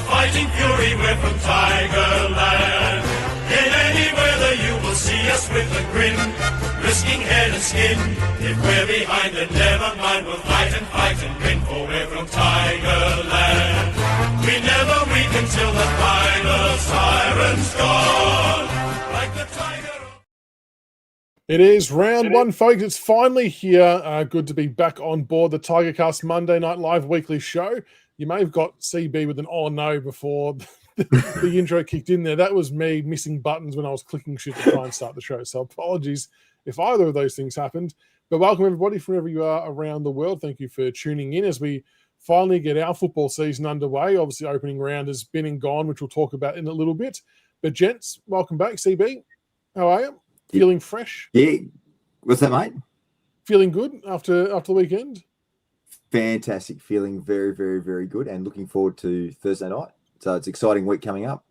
fighting fury, we're from Tigerland. In any weather you will see us with a grin, risking head and skin. If we're behind, then never mind, we'll fight and win, for we're from Tigerland. We never weep until the final siren's gone, like the tiger. It is round one, folks. It's finally here. Good to be back on board the Tigercast Monday Night Live weekly show. You may have got CB with an "oh no" before the intro kicked in there. That was me missing buttons when I was clicking shit to try and start the show. So apologies if either of those things happened. But welcome everybody from wherever you are around the world. Thank you for tuning in as we finally get our football season underway. Obviously, opening round has been and gone, which we'll talk about in a little bit. But gents, welcome back. CB, how are you? Feeling fresh? Yeah. What's that, mate? Feeling good after the weekend? Fantastic. Feeling very, very, very good and looking forward to Thursday night. So it's an exciting week coming up.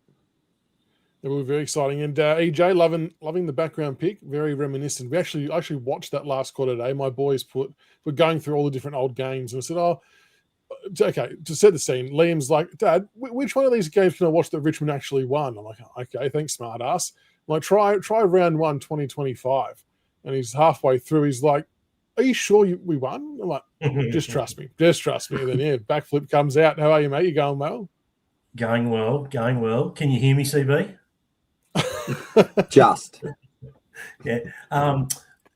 It will be very exciting. And EJ, loving the background pick. Very reminiscent. We actually watched that last quarter today. My boys were going through all the different old games and I said, oh, okay, to set the scene, Liam's like, Dad, which one of these games can I watch that Richmond actually won? I'm like, okay, thanks, smart ass. I'm like, try round 1, 2025. And he's halfway through. He's like, are you sure we won? I'm like, just trust me. Just trust me. And then, yeah, backflip comes out. How are you, mate? You going well? Going well. Can you hear me, CB? Just. Yeah.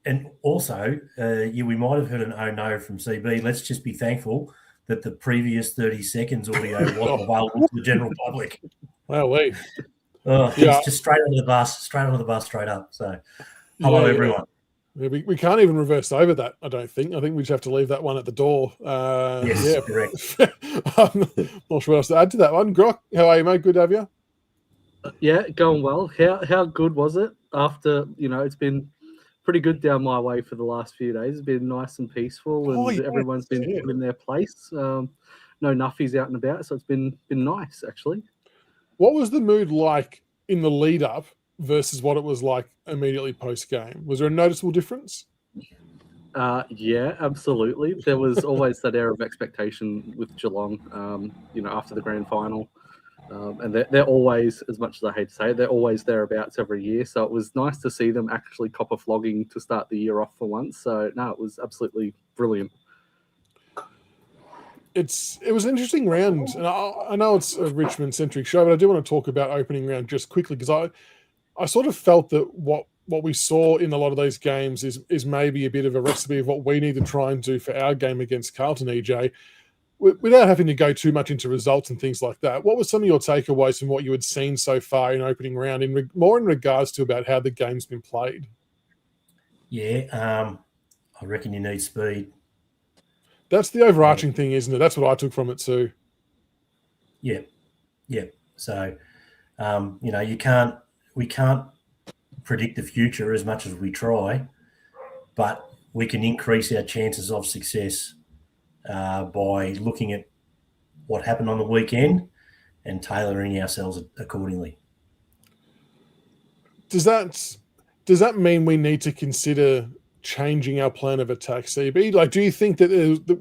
And also, we might have heard an "oh no" from CB. Let's just be thankful that the previous 30 seconds audio wasn't available to the general public. Well, wait. He's just straight onto the bus, straight up. So, hello, everyone. Yeah, we can't even reverse over that, I don't think. I think we just have to leave that one at the door. Yes, correct. I'm not sure what else to add to that one. Grok, how are you, mate? Good to have you. Yeah, going well. How good was it after, it's been pretty good down my way for the last few days. It's been nice and peaceful and everyone's been put in their place. No nuffies out and about, so it's been nice, actually. What was the mood like in the lead up versus what it was like immediately post game? Was there a noticeable difference? Yeah, absolutely. There was always that air of expectation with Geelong, after the grand final. And they're always, as much as I hate to say it, they're always thereabouts every year. So it was nice to see them actually cop a flogging to start the year off for once. So, no, it was absolutely brilliant. It was an interesting round, and I know it's a Richmond-centric show, but I do want to talk about opening round just quickly because I sort of felt that what we saw in a lot of those games is maybe a bit of a recipe of what we need to try and do for our game against Carlton, EJ, without having to go too much into results and things like that. What were some of your takeaways from what you had seen so far in opening round, more in regards to about how the game's been played? Yeah, I reckon you need speed. That's the overarching thing, isn't it? That's what I took from it too. Yeah. So, we can't predict the future as much as we try, but we can increase our chances of success by looking at what happened on the weekend and tailoring ourselves accordingly. Does that mean we need to consider changing our plan of attack, CB? Like, do you think that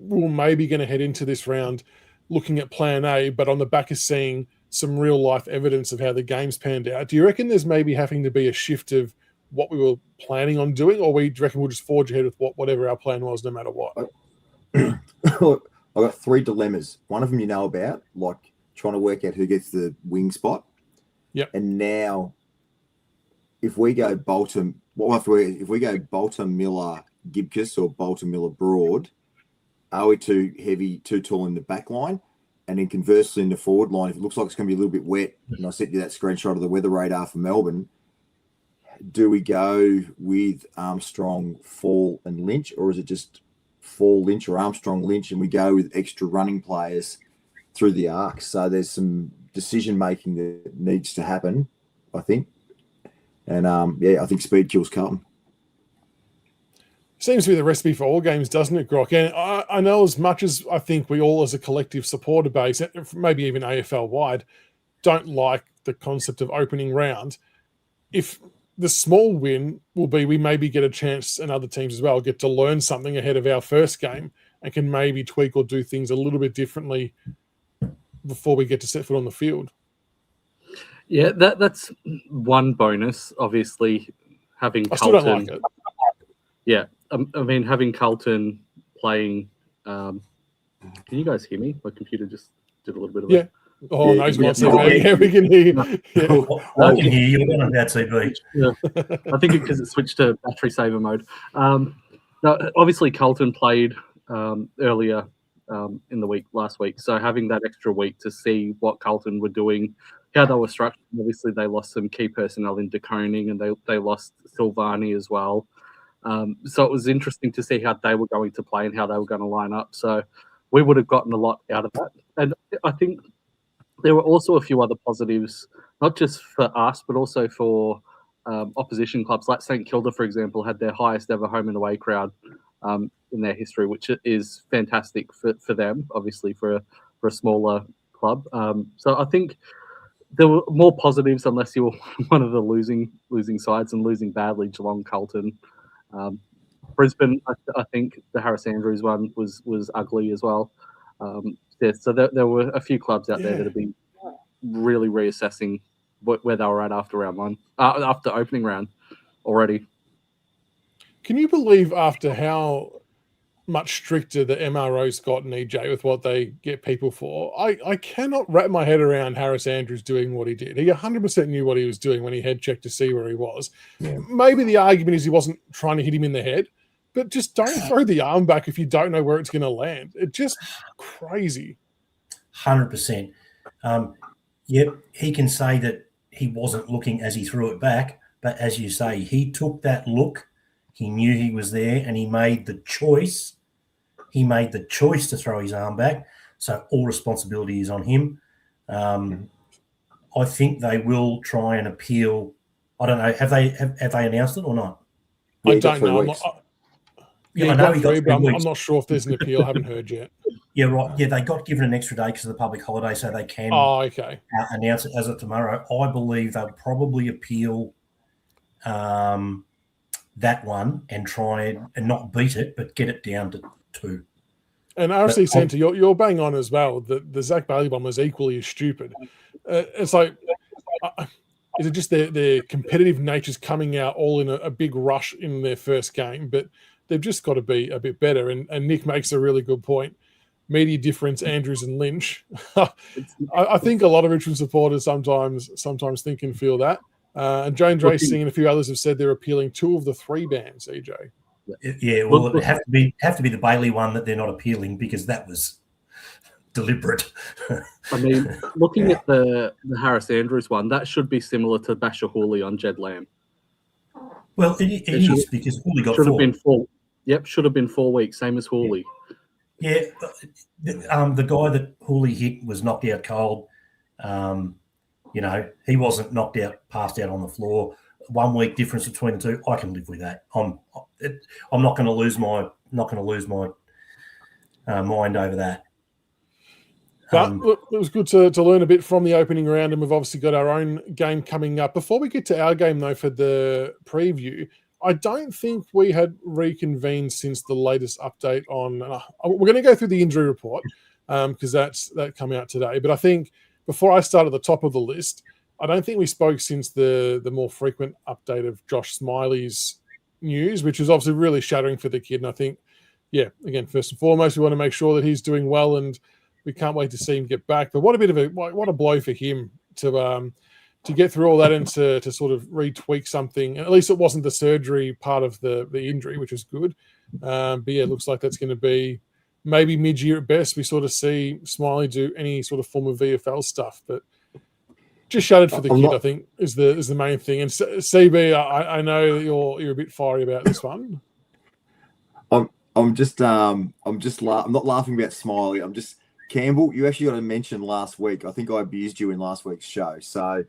we're maybe going to head into this round looking at plan A, but on the back of seeing some real life evidence of how the game's panned out? Do you reckon there's maybe having to be a shift of what we were planning on doing, or do you reckon we'll just forge ahead with whatever our plan was, no matter what? I've got 3 dilemmas. One of them you know about, like trying to work out who gets the wing spot. Yep. And now, if we go Bolton, if we go Bolton, Miller, Gibcus, or Bolton, Miller, Broad, are we too heavy, too tall in the back line? And then conversely in the forward line, if it looks like it's going to be a little bit wet, and I sent you that screenshot of the weather radar for Melbourne, do we go with Armstrong, Fall, and Lynch, or is it just Fall, Lynch, or Armstrong, Lynch, and we go with extra running players through the arc? So there's some decision-making that needs to happen, I think. And, I think speed kills Carlton. Seems to be the recipe for all games, doesn't it, Grok? And I know as much as I think we all as a collective supporter base, maybe even AFL-wide, don't like the concept of opening round, if the small win will be we maybe get a chance, and other teams as well, get to learn something ahead of our first game and can maybe tweak or do things a little bit differently before we get to set foot on the field. Yeah, that's one bonus. Obviously, having I still Carlton. don't like it. Yeah, I mean, having Carlton playing. Can you guys hear me? My computer just did a little bit of Yeah. Oh, Yeah, no, he's yeah, not CB. Yeah, we can hear you. Yeah. I can hear you. You're on about CB. Yeah. I think because it switched to battery saver mode. No, obviously, Carlton played earlier in the week last week, so having that extra week to see what Carlton were doing, how they were structured. Obviously, they lost some key personnel in De Koning, and they lost Silvani as well. So it was interesting to see how they were going to play and how they were going to line up. So we would have gotten a lot out of that. And I think there were also a few other positives, not just for us, but also for opposition clubs. Like St Kilda, for example, had their highest ever home and away crowd in their history, which is fantastic for them, obviously, for a smaller club. So I think there were more positives, unless you were one of the losing sides and losing badly, Geelong, Carlton. Brisbane, I think the Harris Andrews one was ugly as well. So there were a few clubs out there that have been really reassessing where they were at after round one, after opening round already. Can you believe after how much stricter the MRO's gotten, EJ, with what they get people for? I cannot wrap my head around Harris Andrews doing what he did. He 100% knew what he was doing when he head checked to see where he was. Yeah. Maybe the argument is he wasn't trying to hit him in the head, but just don't throw the arm back if you don't know where it's going to land. It's just crazy. 100%. Yep, he can say that he wasn't looking as he threw it back, but as you say, he took that look, he knew he was there, and he made the choice. He made the choice to throw his arm back, so all responsibility is on him. I think they will try and appeal. I don't know. Have they announced it or not? Yeah, I don't know. I know he got 3 but I'm weeks. not sure if there's an appeal. I haven't heard yet. Yeah, right. Yeah, they got given an extra day because of the public holiday, so they can Okay. announce it as of tomorrow. I believe they'll probably appeal that one and try and not beat it, but get it down to 2. And RC Centre, you're bang on as well. The Zach Bailey one was equally as stupid. It's like, is it just their competitive nature's coming out all in a big rush in their first game? But they've just got to be a bit better. And Nick makes a really good point. Media difference, Andrews and Lynch. I think a lot of Richmond supporters sometimes think and feel that. And James Racing and a few others have said they're appealing 2 of the 3 bans, EJ. Yeah, well, it would have to be the Bailey one that they're not appealing because that was deliberate. I mean, looking at the Harris Andrews one, that should be similar to Basher Hooley on Jed Lamb. Well, it is because Hooley got 4. Should have been 4. Yep, should have been 4 weeks, same as Hooley. Yeah, the guy that Hooley hit was knocked out cold. He wasn't knocked out, passed out on the floor. 1 week difference between the 2, I can live with that. I'm not going to lose my mind over that. But look, it was good to learn a bit from the opening round, and we've obviously got our own game coming up. Before we get to our game, though, for the preview, I don't think we had reconvened since the latest update on. We're going to go through the injury report because that come out today. But I think before I start at the top of the list, I don't think we spoke since the more frequent update of Josh Smiley's news, which was obviously really shattering for the kid. And I think, yeah, again, first and foremost, we want to make sure that he's doing well, and we can't wait to see him get back. But what a blow for him to get through all that and to sort of retweak something. And at least it wasn't the surgery part of the injury, which is good. But yeah, it looks like that's going to be maybe mid-year at best. We sort of see Smiley do any sort of form of VFL stuff, but just shattered for the kid, I think, is the main thing. And CB, I know that you're a bit fiery about this one. I'm not laughing about Smiley. I'm just Campbell. You actually got to mention last week. I think I abused you in last week's show. So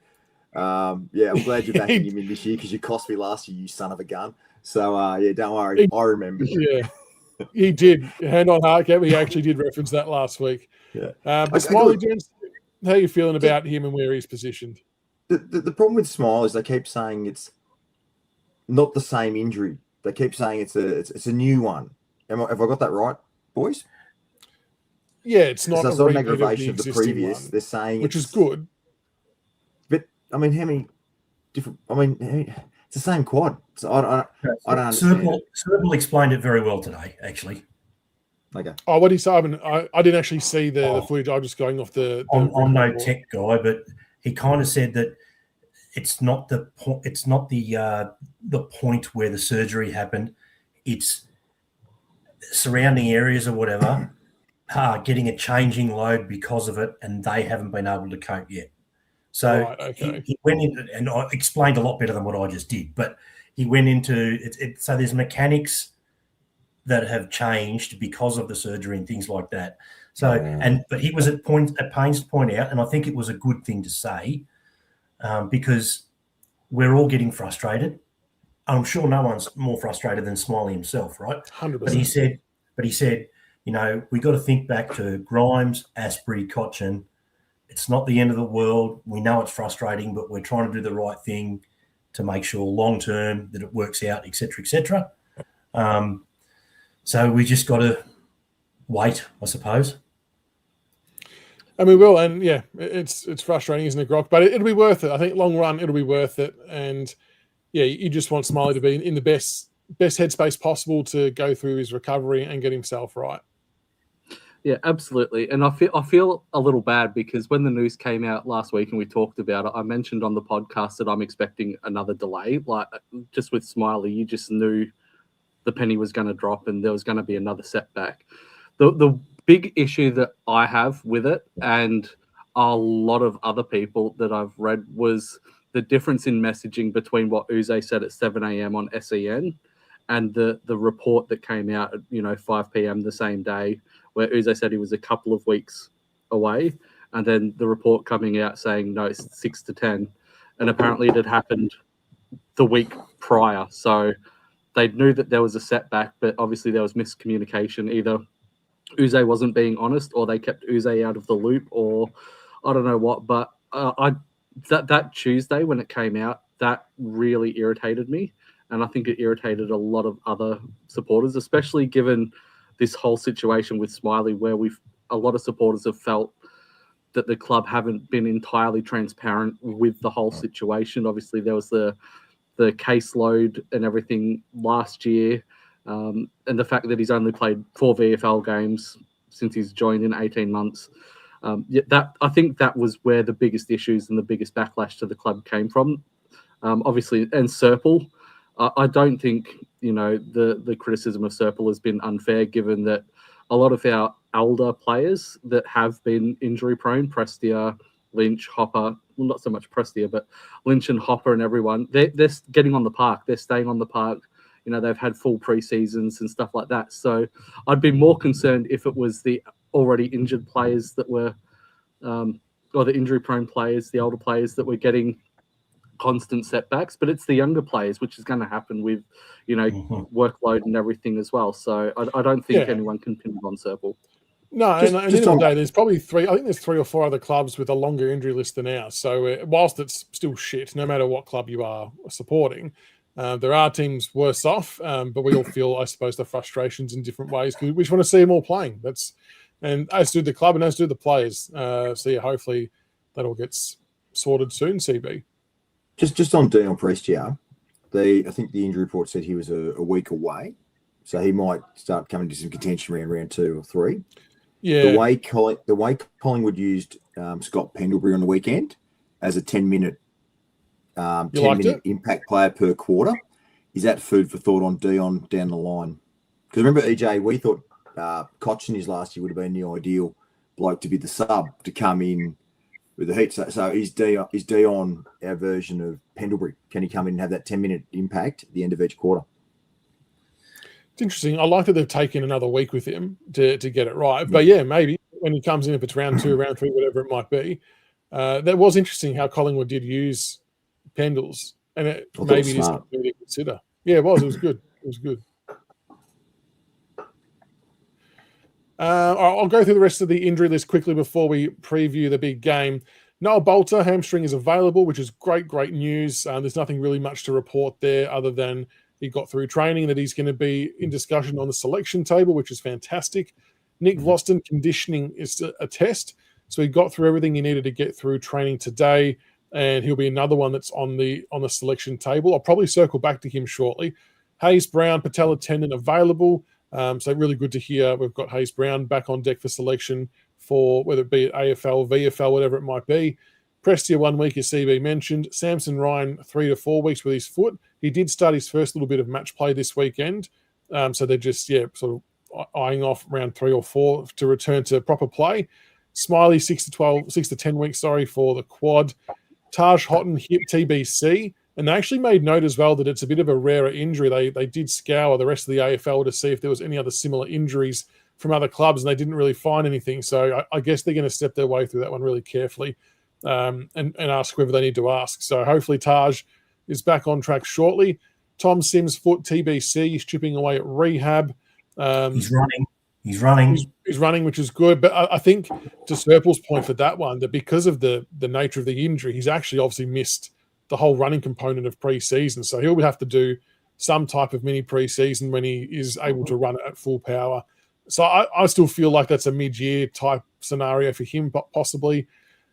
I'm glad you're backing him in this year because you cost me last year, you son of a gun. So don't worry, I remember. Yeah, he did. Hand on heart, Campbell. He actually did reference that last week. Yeah, but Smiley, how are you feeling about him and where he's positioned? The problem with Smile is they keep saying it's not the same injury. They keep saying it's a new one. Have I got that right, boys? Yeah, it's not So it's a not an repeat of the aggravation of the existing previous. one, They're saying which is it's good. But how many different? It's the same quad. So I don't understand it. Serpel explained it very well today, actually. Okay. Oh, what did he say? I didn't actually see the footage. I'm just going off the I'm no report. tech guy, but he kind of said that it's not the point where the surgery happened. It's surrounding areas or whatever getting a changing load because of it, and they haven't been able to cope yet. So Right, okay. he went in, and I explained a lot better than what I just did, but he went into it. So there's mechanics that have changed because of the surgery and things like that. So, but he was at pains to point out, and I think it was a good thing to say, because we're all getting frustrated. I'm sure no one's more frustrated than Smiley himself, right? 100%. But he said, we got to think back to Grimes, Asprey, Cochin. It's not the end of the world. We know it's frustrating, but we're trying to do the right thing to make sure long term that it works out, et cetera, et cetera. So we just got to wait, I suppose. And we will, and yeah, it's frustrating, isn't it, Grock? But it'll be worth it. I think long run, it'll be worth it. And yeah, you just want Smiley to be in the best headspace possible to go through his recovery and get himself right. Yeah, absolutely. And I feel a little bad because when the news came out last week and we talked about it, I mentioned on the podcast that I'm expecting another delay. Like just with Smiley, you just knew the penny was going to drop and there was going to be another setback. The big issue that I have with it, and a lot of other people that I've read, was the difference in messaging between what Uze said at 7 a.m. on SEN and the report that came out at 5 p.m. the same day, where Uze said he was a couple of weeks away, and then the report coming out saying no, it's 6 to 10, and apparently it had happened the week prior. So they knew that there was a setback, but obviously there was miscommunication. Either Uze wasn't being honest, or they kept Uze out of the loop, or I don't know what. But that Tuesday when it came out, that really irritated me, and I think it irritated a lot of other supporters, especially given this whole situation with Smiley, where a lot of supporters have felt that the club haven't been entirely transparent with the whole situation. Obviously, there was the caseload and everything last year, and the fact that he's only played 4 VFL games since he's joined in 18 months. I think that was where the biggest issues and the biggest backlash to the club came from. Obviously, and Serpel, I don't think the criticism of Serpel has been unfair, given that a lot of our older players that have been injury prone, Prestia, Lynch, Hopper, well, not so much Prestia, but Lynch and Hopper and everyone, they're getting on the park. They're staying on the park. They've had full pre-seasons and stuff like that. So I'd be more concerned if it was the already injured players that were, or the injury-prone players, the older players that were getting constant setbacks. But it's the younger players, which is going to happen with, workload and everything as well. So I don't think anyone can pin it on Serpel. No, and at the end of the day, there's probably three. I think there's 3 or 4 other clubs with a longer injury list than ours. So whilst it's still shit, no matter what club you are supporting, there are teams worse off. But we all feel, I suppose, the frustrations in different ways because we just want to see them all playing. And as do the club and as do the players. So yeah, hopefully that all gets sorted soon. CB. Just on Dion Prestia, I think the injury report said he was a week away, so he might start coming to some contention around round 2 or 3. Yeah. The way Collingwood used Scott Pendlebury on the weekend as a 10-minute impact player per quarter, is that food for thought on Dion down the line? Because remember, EJ, we thought Cochin his last year would have been the ideal bloke to be the sub to come in with the heat. So is Dion our version of Pendlebury? Can he come in and have that 10-minute impact at the end of each quarter? It's interesting. I like that they've taken another week with him to get it right. But yeah, maybe when he comes in, if it's round 2, round 3, whatever it might be. That was interesting how Collingwood did use Pendles, and maybe it is something to consider. Yeah, it was. It was good. It was good. I'll go through the rest of the injury list quickly before we preview the big game. Noel Bolter, hamstring is available, which is great news. There's nothing really much to report there other than he got through training, that he's going to be in discussion on the selection table, which is fantastic. Nick Voston conditioning is a test. So he got through everything he needed to get through training today, and he'll be another one that's on the selection table. I'll probably circle back to him shortly. Hayes Brown, patella tendon available. So really good to hear we've got Hayes Brown back on deck for selection for whether it be at AFL, VFL, whatever it might be. Prestia 1 week, as CB mentioned. Samson Ryan 3 to 4 weeks with his foot. He did start his first little bit of match play this weekend. So they're just, sort of eyeing off round 3 or 4 to return to proper play. Smiley 6 to 10 weeks, for the quad. Taj Houghton hip TBC. And they actually made note as well that it's a bit of a rarer injury. They did scour the rest of the AFL to see if there was any other similar injuries from other clubs, and they didn't really find anything. So I guess they're going to step their way through that one really carefully and ask whoever they need to ask. So hopefully Taj is back on track shortly. Tom Sims foot TBC. He's chipping away at rehab. He's running. He's running, which is good. But I think to Serple's point for that one, that because of the nature of the injury, he's actually obviously missed the whole running component of pre-season. So he'll have to do some type of mini pre-season when he is able to run it at full power. So I still feel like that's a mid-year type scenario for him, but possibly.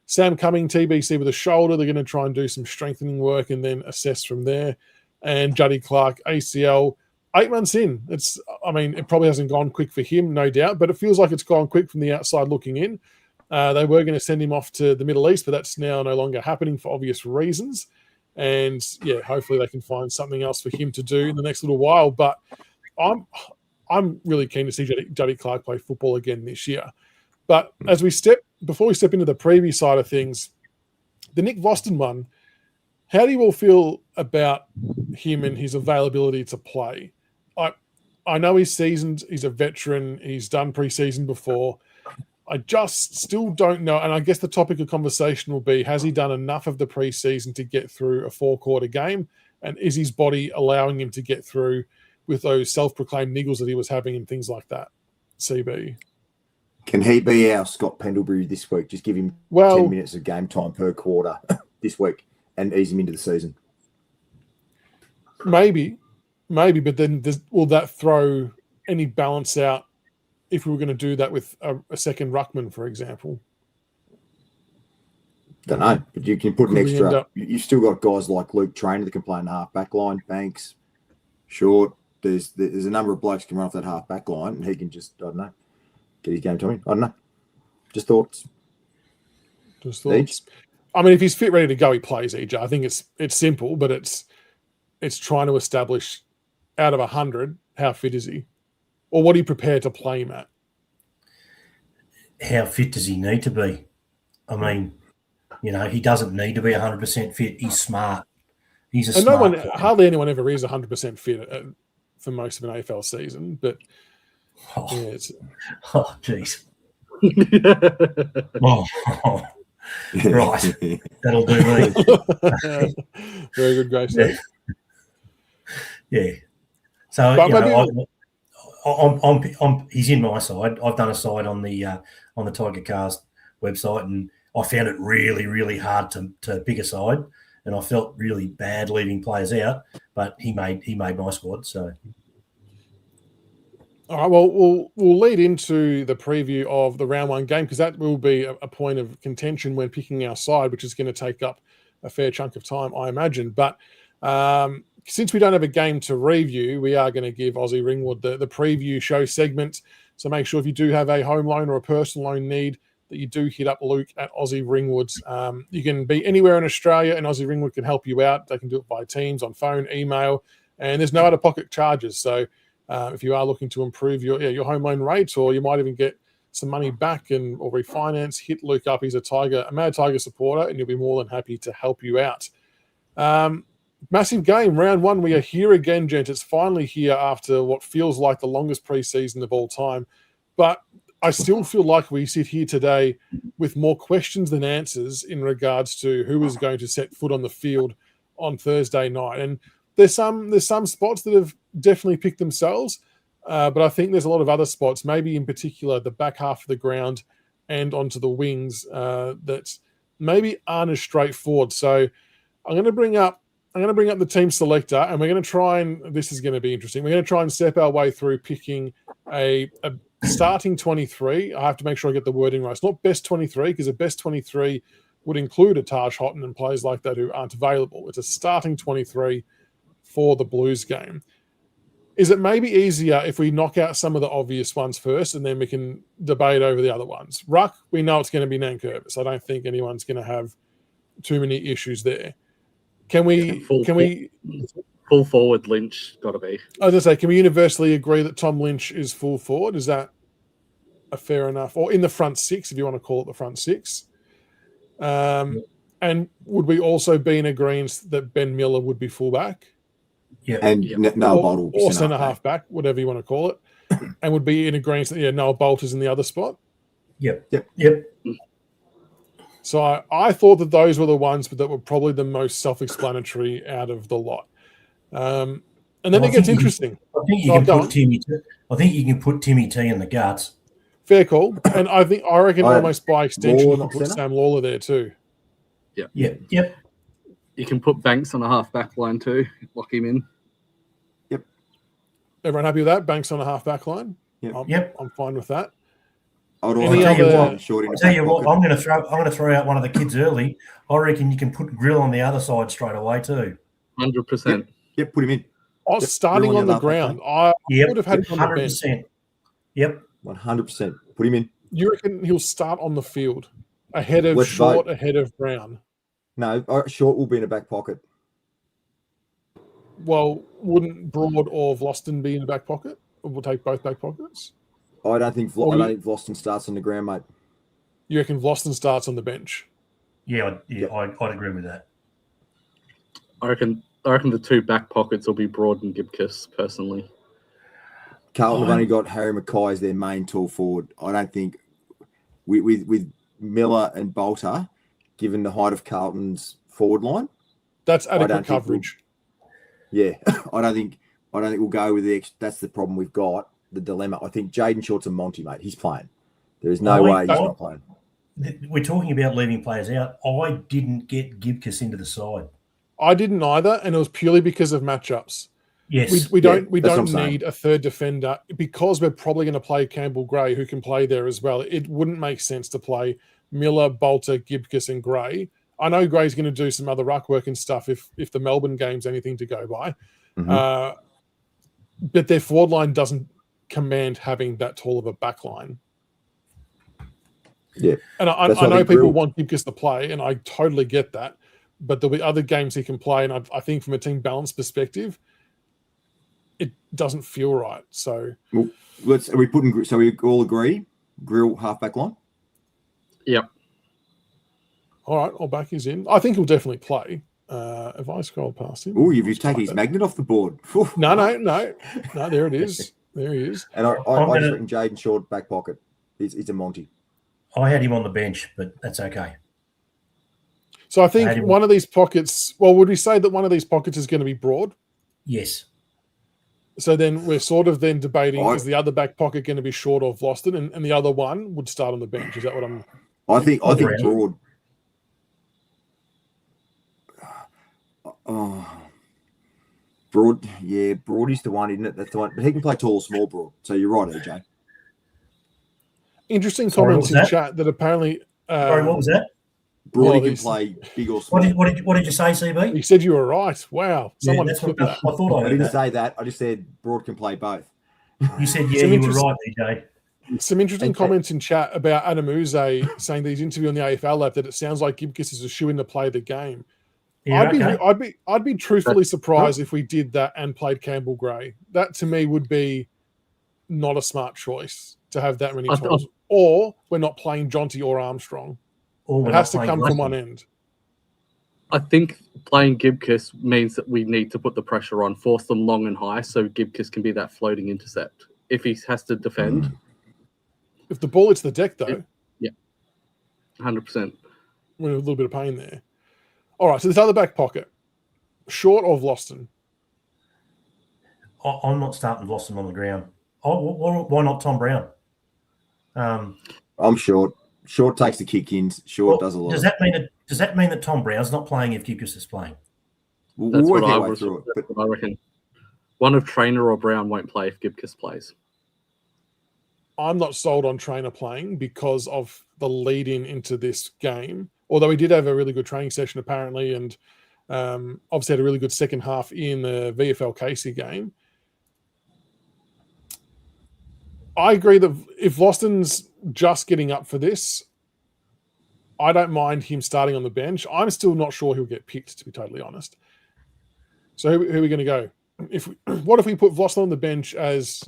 Sam Cumming, TBC with a shoulder. They're going to try and do some strengthening work and then assess from there. And Juddy Clark, ACL, 8 months in. It probably hasn't gone quick for him, no doubt, but it feels like it's gone quick from the outside looking in. They were going to send him off to the Middle East, but that's now no longer happening for obvious reasons. And hopefully they can find something else for him to do in the next little while. But I'm really keen to see Juddy Clark play football again this year. But before we step into the preview side of things, the Nick Voston one, how do you all feel about him and his availability to play? I know he's seasoned, he's a veteran, he's done pre-season before. I just still don't know, and I guess the topic of conversation will be, has he done enough of the pre-season to get through a 4-quarter game? And is his body allowing him to get through with those self-proclaimed niggles that he was having and things like that? CB. Can he be our Scott Pendlebury this week? Just give him 10 minutes of game time per quarter this week and ease him into the season. Maybe, but then will that throw any balance out if we were going to do that with a second ruckman, for example? Don't know, but you can put an extra. You've still got guys like Luke Traynor that can play in the half back line, Banks, Short. There's a number of blokes can run off that half back line, and he can just, I don't know, get his game time. I don't know. Just thoughts. If he's fit, ready to go, he plays, EJ. I think it's simple, but it's trying to establish out of 100, how fit is he? Or what are you prepared to play him at? How fit does he need to be? He doesn't need to be 100% fit. He's smart. He's a smart player. Hardly anyone ever is 100% fit for most of an AFL season. But jeez. Right, that'll do me. Very good, Grace. Yeah. So he's in my side. I've done a side on the Tigercast website, and I found it really, really hard to pick a side, and I felt really bad leaving players out. But he made my squad. So, all right. Well, we'll lead into the preview of the round 1 game, because that will be a point of contention when picking our side, which is going to take up a fair chunk of time, I imagine. But since we don't have a game to review, we are going to give Aussie Ringwood the preview show segment. So make sure if you do have a home loan or a personal loan need, that you do hit up Luke at Aussie Ringwoods. You can be anywhere in Australia, and Aussie Ringwood can help you out. They can do it by Teams, on phone, email, and there's no out-of-pocket charges. So if you are looking to improve your home loan rates, or you might even get some money back or refinance, hit Luke up. He's a Mad Tiger supporter, and you'll be more than happy to help you out. Massive game, round 1. We are here again, gents. It's finally here after what feels like the longest preseason of all time. But I still feel like we sit here today with more questions than answers in regards to who is going to set foot on the field on Thursday night. And there's some spots that have definitely picked themselves, but I think there's a lot of other spots, maybe in particular the back half of the ground and onto the wings, that maybe aren't as straightforward. So I'm going to bring up the team selector, and we're going to try and, this is going to be interesting, we're going to try and step our way through picking a starting 23. I have to make sure I get the wording right. It's not best 23 because a best 23 would include a Taj Houghton and players like that who aren't available. It's a starting 23 for the Blues game. Is it maybe easier if we knock out some of the obvious ones first and then we can debate over the other ones? Ruck, we know it's going to be Nankervis. I don't think anyone's going to have too many issues there. Can we full forward Lynch got to be? I was going to say, can we universally agree that Tom Lynch is full forward? Is that a fair enough? Or in the front six, if you want to call it the front six. And would we also be in agreement that Ben Miller would be fullback? Yeah. And Noah Bolt will be or centre half-back, whatever you want to call it. And would be in agreement that, Noah Bolt is in the other spot? Yep. So I thought that those were the ones that were probably the most self-explanatory out of the lot. And then it gets interesting. I think you can put Timmy T in the guts. Fair call. And I reckon almost by extension you can put centre? Sam Lawler there too. Yep. You can put Banks on a half-back line too. Lock him in. Yep. Everyone happy with that? Banks on a half-back line? Yep. I'm fine with that. I'll Any tell you other- what, I'm going to throw out one of the kids early. I reckon you can put Grill on the other side straight away too. 100%. Yep, put him in. Starting Grill on the your ground, half-back I would have had him on the bench. 100%. Yep. 100%. Put him in. You reckon he'll start on the field ahead of Let's Short, vote. ahead of Brown? No, Short will be in the back pocket. Well, wouldn't Broad or Vlosten be in the back pocket? Or we'll take both back pockets? I don't think Vlosten starts on the ground, mate. You reckon Vlosten starts on the bench? Yeah, I'd agree with that. I reckon the two back pockets will be Broad and Gibkiss, personally. Carlton have only got Harry Mackay as their main tall forward. I don't think with Miller and Bolter, given the height of Carlton's forward line, That's adequate coverage. I don't think we'll go with the. That's the problem we've got. The dilemma. I think Jaden Short's a Monty, mate. He's playing. There is no way he's not playing. We're talking about leaving players out. I didn't get Gibkiss into the side. I didn't either, and it was purely because of matchups. Yes. We don't that's need a third defender because we're probably going to play Campbell Gray, who can play there as well. It wouldn't make sense to play Miller, Bolter, Gibkiss, and Gray. I know Gray's going to do some other ruck work and stuff if the Melbourne game's anything to go by. Mm-hmm. But their forward line doesn't command having that tall of a back line. Yeah. And I know people want Gibkiss to play, and I totally get that. But there'll be other games he can play, and I think from a team balance perspective, it doesn't feel right. So, So we all agree, Grill half-back line? Yep. all right, I'll back his in. I think he'll definitely play. If I scroll past him. Oh, you've taken his magnet off the board. No, there it is. There he is. And I just reckon Jaden Short back pocket. He's a Monty. I had him on the bench, but that's okay. So I think one of these pockets, well, would we say that one of these pockets is going to be Broad? Yes. So then we're sort of then debating, is the other back pocket going to be Short or Vlosten, and the other one would start on the bench? Is that what I'm... I think Broad... Broad is the one, isn't it? That's the one. But he can play tall or small Broad. So you're right, AJ. Interesting comments in chat that apparently... Sorry, what was that? Broad can play big or small. What did you say, CB? You said you were right. Wow. Someone put that. I thought I didn't say that. I just said Broad can play both. You said, you were right, DJ. Some interesting comments in chat about Adam Uze saying that he's interviewing the AFL lab that it sounds like Gibkiss is a shoe-in to play the game. Yeah, I'd be truthfully surprised if we did that and played Campbell Gray. That to me would be not a smart choice to have that many times. Or we're not playing Jonty or Armstrong. It has to come from one end. I think playing Gibkiss means that we need to put the pressure on, force them long and high, so Gibkiss can be that floating intercept. If he has to defend. If the ball hits the deck, though. Yeah. 100%. We're in a little bit of pain there. All right, so this other back pocket. Short or Vlosten? I'm not starting Vlosten on the ground. Why not Tom Brown? I'm Short. Short takes the kick-ins. Short does a lot. Does that mean that Tom Brown's not playing if Gibkiss is playing? That's what I reckon. One of Trainer or Brown won't play if Gibkiss plays. I'm not sold on Trainer playing because of the lead into this game. Although he did have a really good training session apparently, and obviously had a really good second half in the VFL Casey game. I agree that if Loston's just getting up for this, I don't mind him starting on the bench. I'm still not sure he'll get picked, to be totally honest. So who are we going to go? What if we put Vlosston on the bench as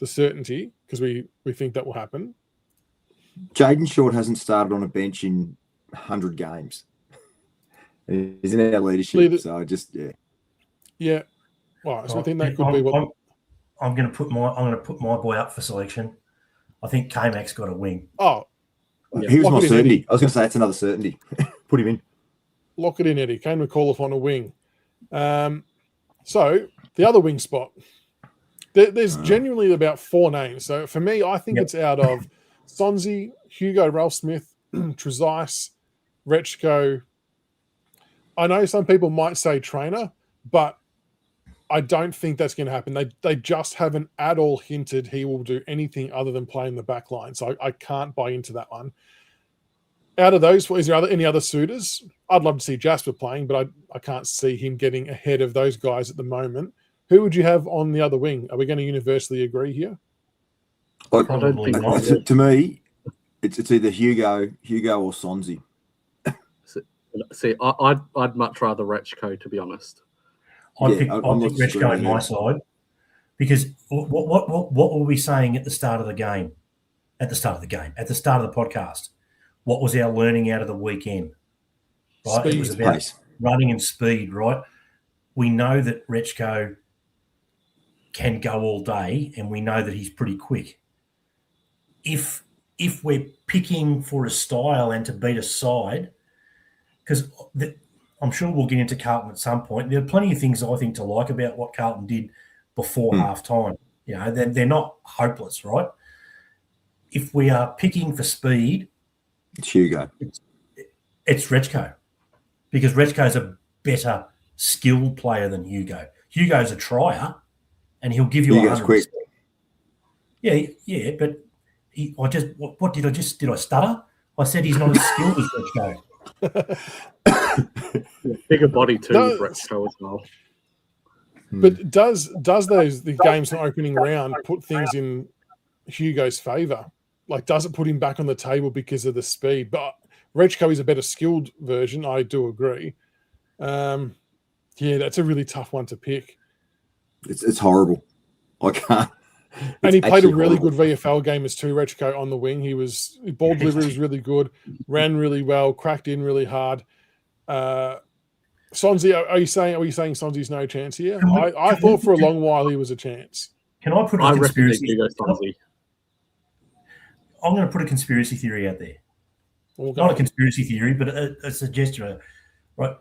the certainty, because we think that will happen? Jaden Short hasn't started on a bench in 100 games. He's in our leadership, so yeah. Well, so I think that could be what. I'm going to put my boy up for selection. I think K-Mac's got a wing. Oh, he was my certainty. I was going to say that's another certainty. Put him in. Lock it in, Eddie. Kane McAuliffe on a wing. So the other wing spot, there's genuinely about 4 names. So for me, I think it's out of Sonzi, Hugo, Ralph Smith, Trezise, Rechko. I know some people might say Trainer, but I don't think that's going to happen. They just haven't at all hinted he will do anything other than play in the back line. So I can't buy into that one. Out of those, is there any other suitors? I'd love to see Jasper playing, but I can't see him getting ahead of those guys at the moment. Who would you have on the other wing? Are we going to universally agree here? I don't think to me, it's either Hugo or Sonzi. See, I'd much rather Rechko, to be honest. I think Rechko on my side, because what were we saying at the start of the game? At the start of the podcast, what was our learning out of the weekend? Right, Speed. It was about running and speed. Right, we know that Rechko can go all day, and we know that he's pretty quick. If we're picking for a style and to beat a side, because I'm sure we'll get into Carlton at some point. There are plenty of things I think to like about what Carlton did before half-time. You know, they're not hopeless, right? If we are picking for speed, it's Hugo. It's Rechko, because Rechko's a better skilled player than Hugo. Hugo's a trier, and he'll give you 100%. Quick. Yeah, but did I stutter? I said he's not as skilled as Rechko. Bigger body too with Rechko as well. But does the game's opening round put things in Hugo's favour? Like, does it put him back on the table because of the speed? But Rechko is a better skilled version. I do agree. Yeah, that's a really tough one to pick. It's horrible. I can't. And he played a really good VFL game as too, Rechko on the wing. Ball delivery was really good, ran really well, cracked in really hard. Sonzi, are we saying Sonzi's no chance here? I thought for a long while he was a chance. Can I put a conspiracy? Sonzi. I'm going to put a conspiracy theory out there. Not a conspiracy theory, but a suggestion. Right?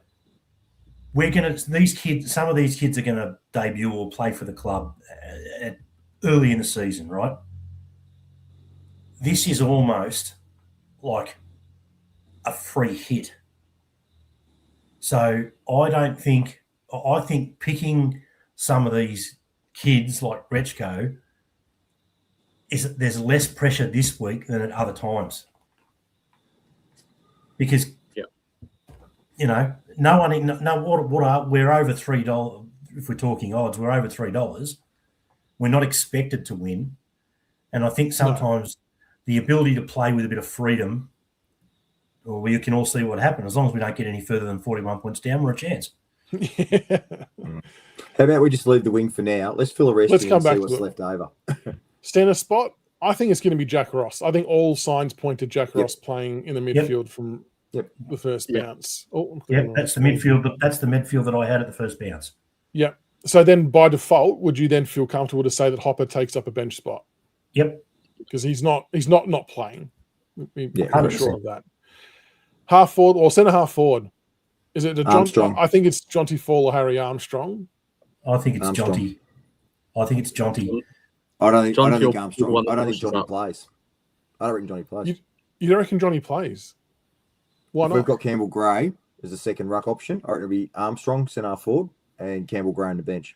Some of these kids are going to debut or play for the club early in the season, right? This is almost like a free hit. So I think picking some of these kids like Rechko there's less pressure this week than at other times. Because you know, we're over $3. If we're talking odds, we're over $3. We're not expected to win. And I think sometimes the ability to play with a bit of freedom, or we can all see what happens. As long as we don't get any further than 41 points down, we're a chance. How about we just leave the wing for now? Let's fill a rest and see what's left over. Centre spot, I think it's going to be Jack Ross. I think all signs point to Jack Ross playing in the midfield from the first bounce. That's the midfield. That's the midfield that I had at the first bounce. Yeah. So then, by default, would you then feel comfortable to say that Hopper takes up a bench spot? Yep. Because he's not playing. I'm sure of that. Half forward or centre half forward. Is it Armstrong? I think it's Jonty Fall or Harry Armstrong. I think it's Jonty. I think it's Jonty. I don't think Armstrong. I don't think Johnny plays. I don't reckon Johnny plays. You don't reckon Johnny plays? Why not? We've got Campbell Gray as a second ruck option. I reckon it'll be Armstrong centre half forward and Campbell Gray on the bench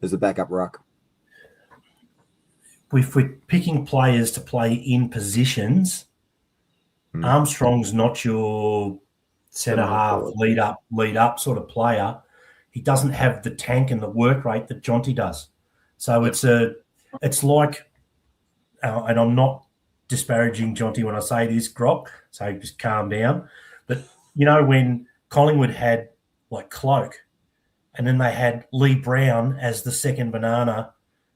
as the backup ruck. if we're picking players to play in positions, Armstrong's not your centre half lead up sort of player. He doesn't have the tank and the work rate that Jonty does. So it's like, and I'm not disparaging Jonty when I say this, Grok, so just calm down. But, when Collingwood had like Cloak and then they had Lee Brown as the second banana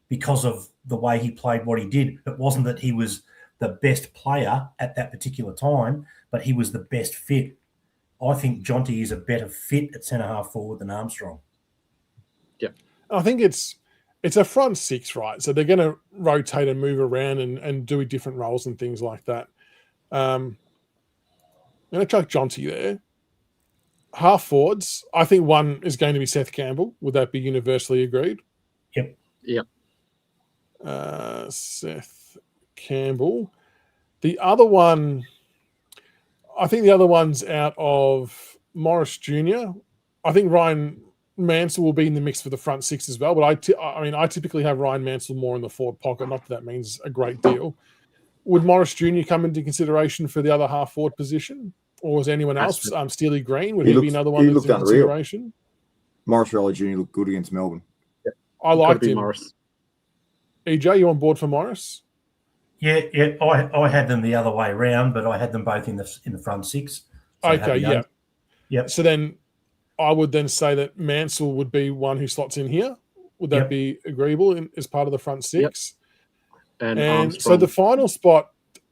because of the way he played what he did. It wasn't that he was the best player at that particular time, but he was the best fit. I think Jonty is a better fit at centre-half forward than Armstrong. Yeah. I think it's a front six, right? So they're going to rotate and move around and do different roles and things like that. I'm going to chuck Jonty there. Half forwards, I think one is going to be Seth Campbell. Would that be universally agreed? Yep. Seth Campbell. The other one, I think the other one's out of Morris Jr. I think Ryan Mansell will be in the mix for the front six as well. But I typically have Ryan Mansell more in the forward pocket. Not that means a great deal. Would Morris Jr. come into consideration for the other half forward position? Or was anyone else? Steely Green, would he be another one that's in consideration? Morris Rowley Jr. looked good against Melbourne. Yeah. I liked him. Morris. EJ, you on board for Morris? Yeah. I had them the other way around, but I had them both in the front six. So Okay, yeah. Yep. So then I would then say that Mansell would be one who slots in here. Would that be agreeable as part of the front six? Yep. And so the final spot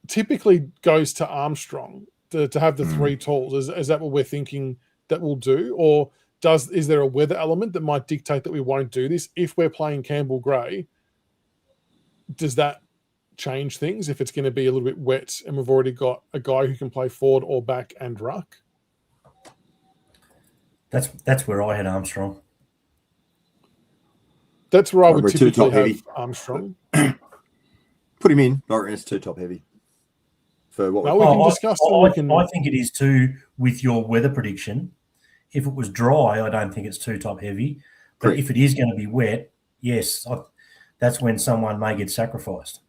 typically goes to Armstrong to have the three tools. Is that what we're thinking that we'll do? Or is there a weather element that might dictate that we won't do this? If we're playing Campbell Gray, does that change things if it's going to be a little bit wet and we've already got a guy who can play forward or back and ruck? That's where I had Armstrong. That's where I would We're too typically top have heavy. Armstrong. Put him in. I reckon it's too top heavy. For what No, we can discuss it. I think it is too with your weather prediction. If it was dry, I don't think it's too top heavy. But if it is going to be wet, yes, that's when someone may get sacrificed.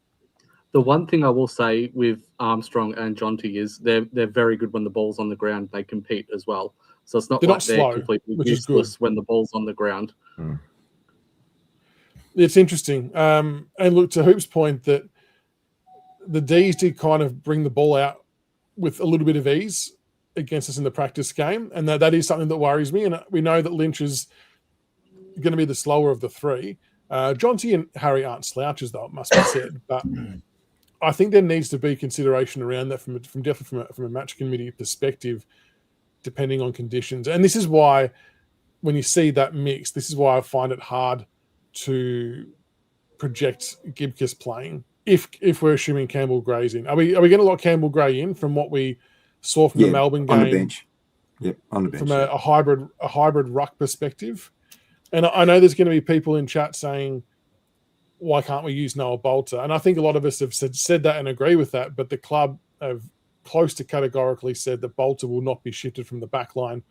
The one thing I will say with Armstrong and Jonty is they're very good when the ball's on the ground. They compete as well. So it's not They're like not they're slow, completely which is useless good. when the ball's on the ground. It's interesting. And look, to Hoop's point, that the Ds did kind of bring the ball out with a little bit of ease against us in the practice game. And that is something that worries me. And we know that Lynch is going to be the slower of the three. Jonty and Harry aren't slouches, though, it must be said. But I think there needs to be consideration around that from a match committee perspective, depending on conditions. And this is why, when you see that mix, this is why I find it hard to project Gibcus playing if we're assuming Campbell Gray's in. Are we going to lock Campbell Gray in from what we saw from the Melbourne game? On the bench. Yep, on the bench. From a hybrid ruck perspective. And I know there's going to be people in chat saying, why can't we use Noah Bolter? And I think a lot of us have said that and agree with that, but the club have close to categorically said that Bolter will not be shifted from the back line.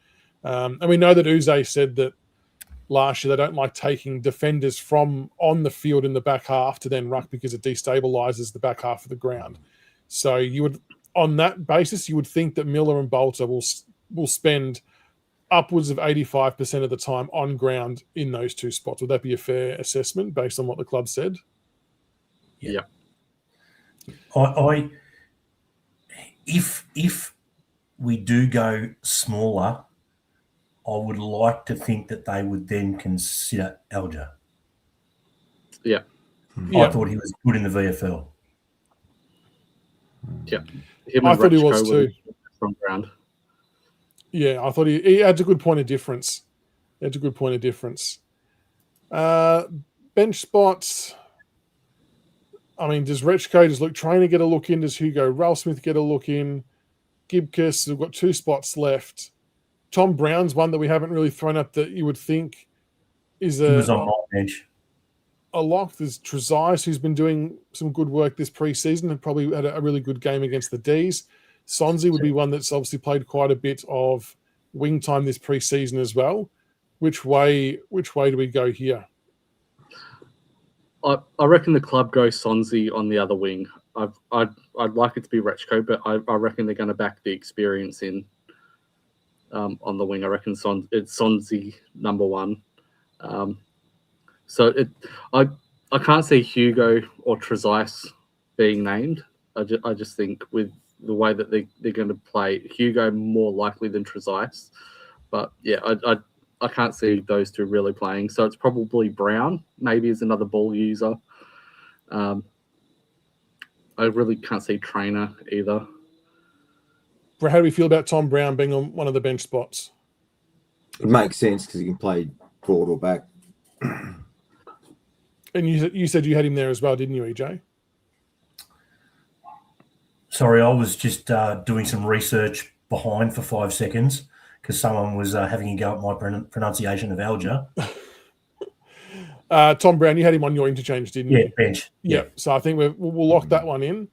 And we know that Uze said that last year they don't like taking defenders from on the field in the back half to then ruck because it destabilizes the back half of the ground. So you would, on that basis, you would think that Miller and Bolter will spend upwards of 85% of the time on ground in those two spots. Would that be a fair assessment based on what the club said? Yeah. If we do go smaller, I would like to think that they would then consider Alger. Yeah. I thought he was good in the VFL. Yeah. I thought he was too. From ground. Yeah, I thought he had a good point of difference. Bench spots. I mean, does Rechko, does Luke Traynor get a look in? Does Hugo Ralsmith get a look in? Gibcus, we've got two spots left. Tom Brown's one that we haven't really thrown up that you would think is He was on my bench. A lock. There's Trezise, who's been doing some good work this preseason and probably had a really good game against the Ds. Sonzi would be one that's obviously played quite a bit of wing time this preseason as well. Which way do we go here? I reckon the club goes Sonzi on the other wing. I'd like it to be Rechko, but I reckon they're going to back the experience in on the wing. I reckon it's Sonzi number one. I can't see Hugo or Trezise being named. I just think with the way that they're going to play, Hugo more likely than Trezise. But yeah, I can't see those two really playing. So it's probably Brown, maybe as another ball user. I really can't see Trainer either. How do we feel about Tom Brown being on one of the bench spots? It makes sense because he can play forward or back. And you said you had him there as well, didn't you, EJ? Sorry, I was just doing some research behind for 5 seconds because someone was having a go at my pronunciation of Alger. Tom Brown, you had him on your interchange, didn't you? Yeah, bench. Yeah. So I think we'll lock that one in.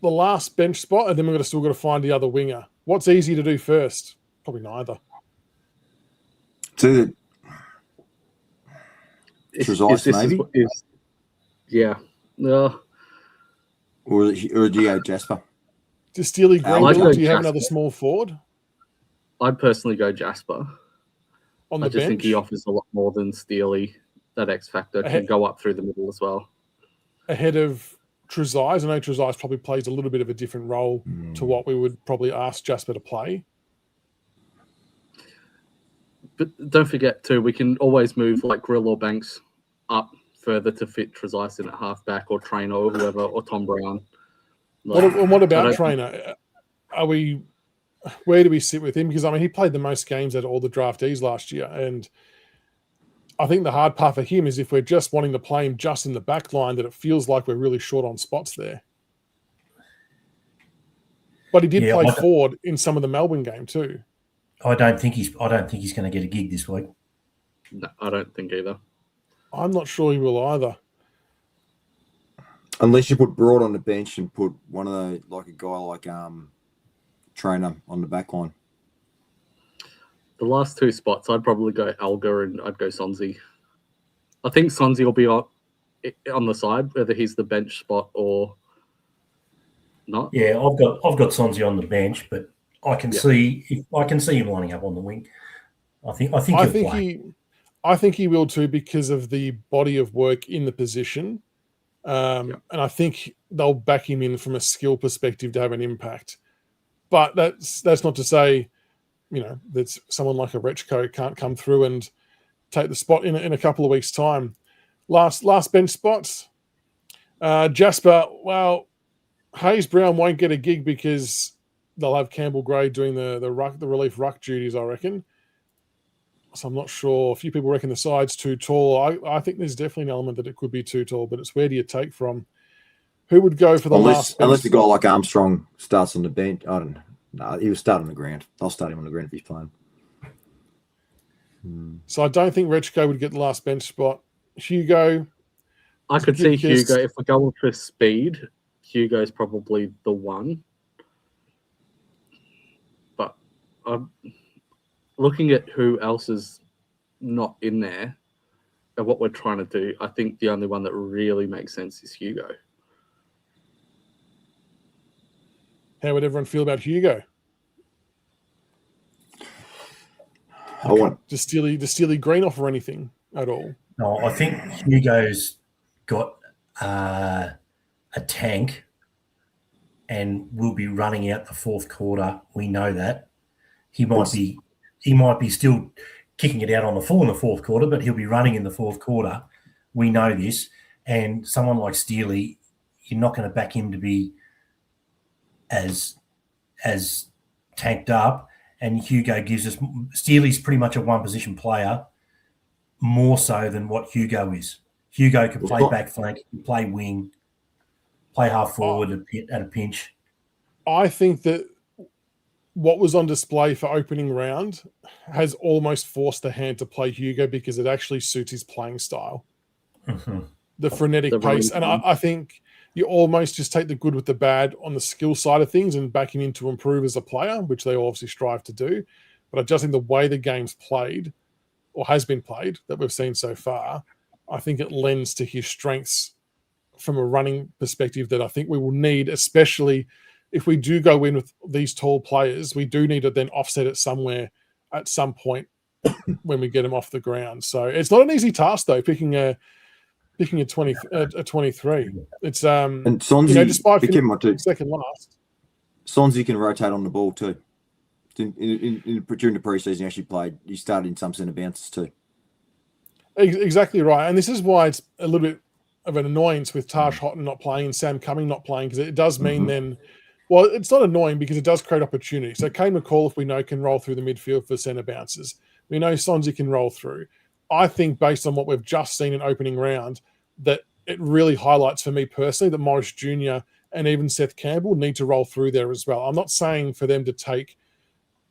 The last bench spot, and then we're still got to find the other winger. What's easy to do first? Probably neither. Trezise, maybe? Yeah. Or do you go Jasper? Does Steely Green, I'd go do you have Jasper. another small forward I'd personally go Jasper. on the I just bench? think he offers a lot more than Steely. That X factor can go up through the middle as well. Ahead of Trezise. I know Trezise probably plays a little bit of a different role to what we would probably ask Jasper to play. But don't forget too, we can always move like Grill or Banks up further to fit Trezise in at halfback or Trainer or whoever or Tom Brown. What about Trainer? Where do we sit with him? Because I mean, he played the most games out of all the draftees last year, and I think the hard part for him is if we're just wanting to play him just in the back line, that it feels like we're really short on spots there. But he did play forward in some of the Melbourne game too. I don't think he's going to get a gig this week. No, I don't think either. I'm not sure he will either. Unless you put Broad on the bench and put one of the like a guy like Trainer on the back line. The last two spots, I'd probably go Alga and I'd go Sonzi. I think Sonzi will be on the side, whether he's the bench spot or not. Yeah, I've got Sonzi on the bench, but I can see him lining up on the wing. I think he will too because of the body of work in the position, and I think they'll back him in from a skill perspective to have an impact. But that's not to say, that someone like a Rechko can't come through and take the spot in a couple of weeks' time. Last bench spots, Jasper. Well, Hayes Brown won't get a gig because they'll have Campbell Gray doing the relief ruck duties, I reckon. So I'm not sure. A few people reckon the side's too tall. I think there's definitely an element that it could be too tall, but it's where do you take from? Who would go for the last? Unless the guy like Armstrong starts on the bench. I don't know. No, he was starting on the ground. I'll start him on the ground if he's playing. So I don't think Rechko would get the last bench spot. Hugo. I could see Hugo. If we're going for speed, Hugo's probably the one. But I'm looking at who else is not in there and what we're trying to do. I think the only one that really makes sense is Hugo. How would everyone feel about Hugo? Does Steely Green offer anything at all? No, I think Hugo's got a tank and will be running out the fourth quarter. We know that. He might be still kicking it out on the full in the fourth quarter, but he'll be running in the fourth quarter. We know this. And someone like Steely, you're not going to back him to be as tanked up, and Hugo gives us Steely's pretty much a one position player more so than what Hugo is. Hugo can play back flank, play wing, play half forward at a pinch. I think that what was on display for opening round has almost forced the hand to play Hugo because it actually suits his playing style. Mm-hmm. The frenetic pace. And I think you almost just take the good with the bad on the skill side of things and back him in to improve as a player, which they obviously strive to do. But I just think the way the game's played or has been played that we've seen so far, I think it lends to his strengths from a running perspective that I think we will need, especially if we do go in with these tall players. We do need to then offset it somewhere at some point when we get him off the ground. So it's not an easy task though, picking a 23. It's And Sonzi, despite finishing second last, Sonzi can rotate on the ball too. During the preseason, actually played. He started in some centre bounces too. Exactly right, and this is why it's a little bit of an annoyance with Tash Houghton not playing and Sam Cumming not playing, because it does mean then, well, it's not annoying because it does create opportunity. So Kane McCall, if we know, can roll through the midfield for centre bounces. We know Sonzi can roll through. I think based on what we've just seen in opening round, that it really highlights for me personally that Morris Jr. and even Seth Campbell need to roll through there as well. I'm not saying for them to take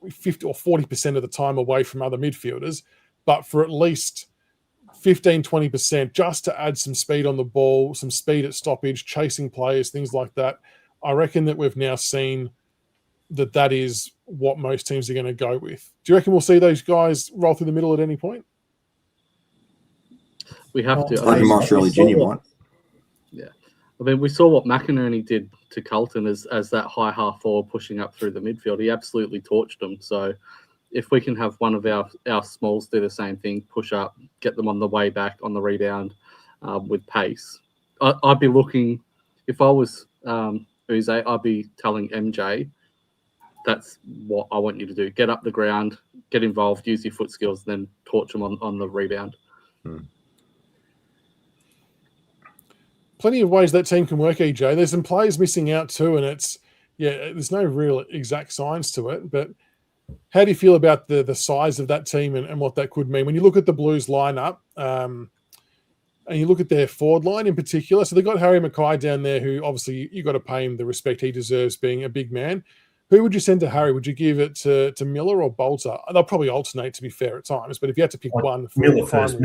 50 or 40% of the time away from other midfielders, but for at least 15, 20% just to add some speed on the ball, some speed at stoppage, chasing players, things like that. I reckon that we've now seen that is what most teams are going to go with. Do you reckon we'll see those guys roll through the middle at any point? We have to. I think Morris Shirley Jr. might. Yeah. I mean, we saw what McInerney did to Carlton as that high half forward pushing up through the midfield. He absolutely torched them. So if we can have one of our smalls do the same thing, push up, get them on the way back on the rebound with pace, I'd be looking, if I was Uze, I'd be telling MJ, that's what I want you to do. Get up the ground, get involved, use your foot skills, then torch them on the rebound. Plenty of ways that team can work, EJ. There's some players missing out too, and there's no real exact science to it, but how do you feel about the size of that team and what that could mean? When you look at the Blues lineup and you look at their forward line in particular, so they've got Harry Mackay down there, who obviously you got to pay him the respect he deserves being a big man. Who would you send to Harry? Would you give it to Miller or Bolter? They'll probably alternate, to be fair, at times, but if you had to pick one for Miller first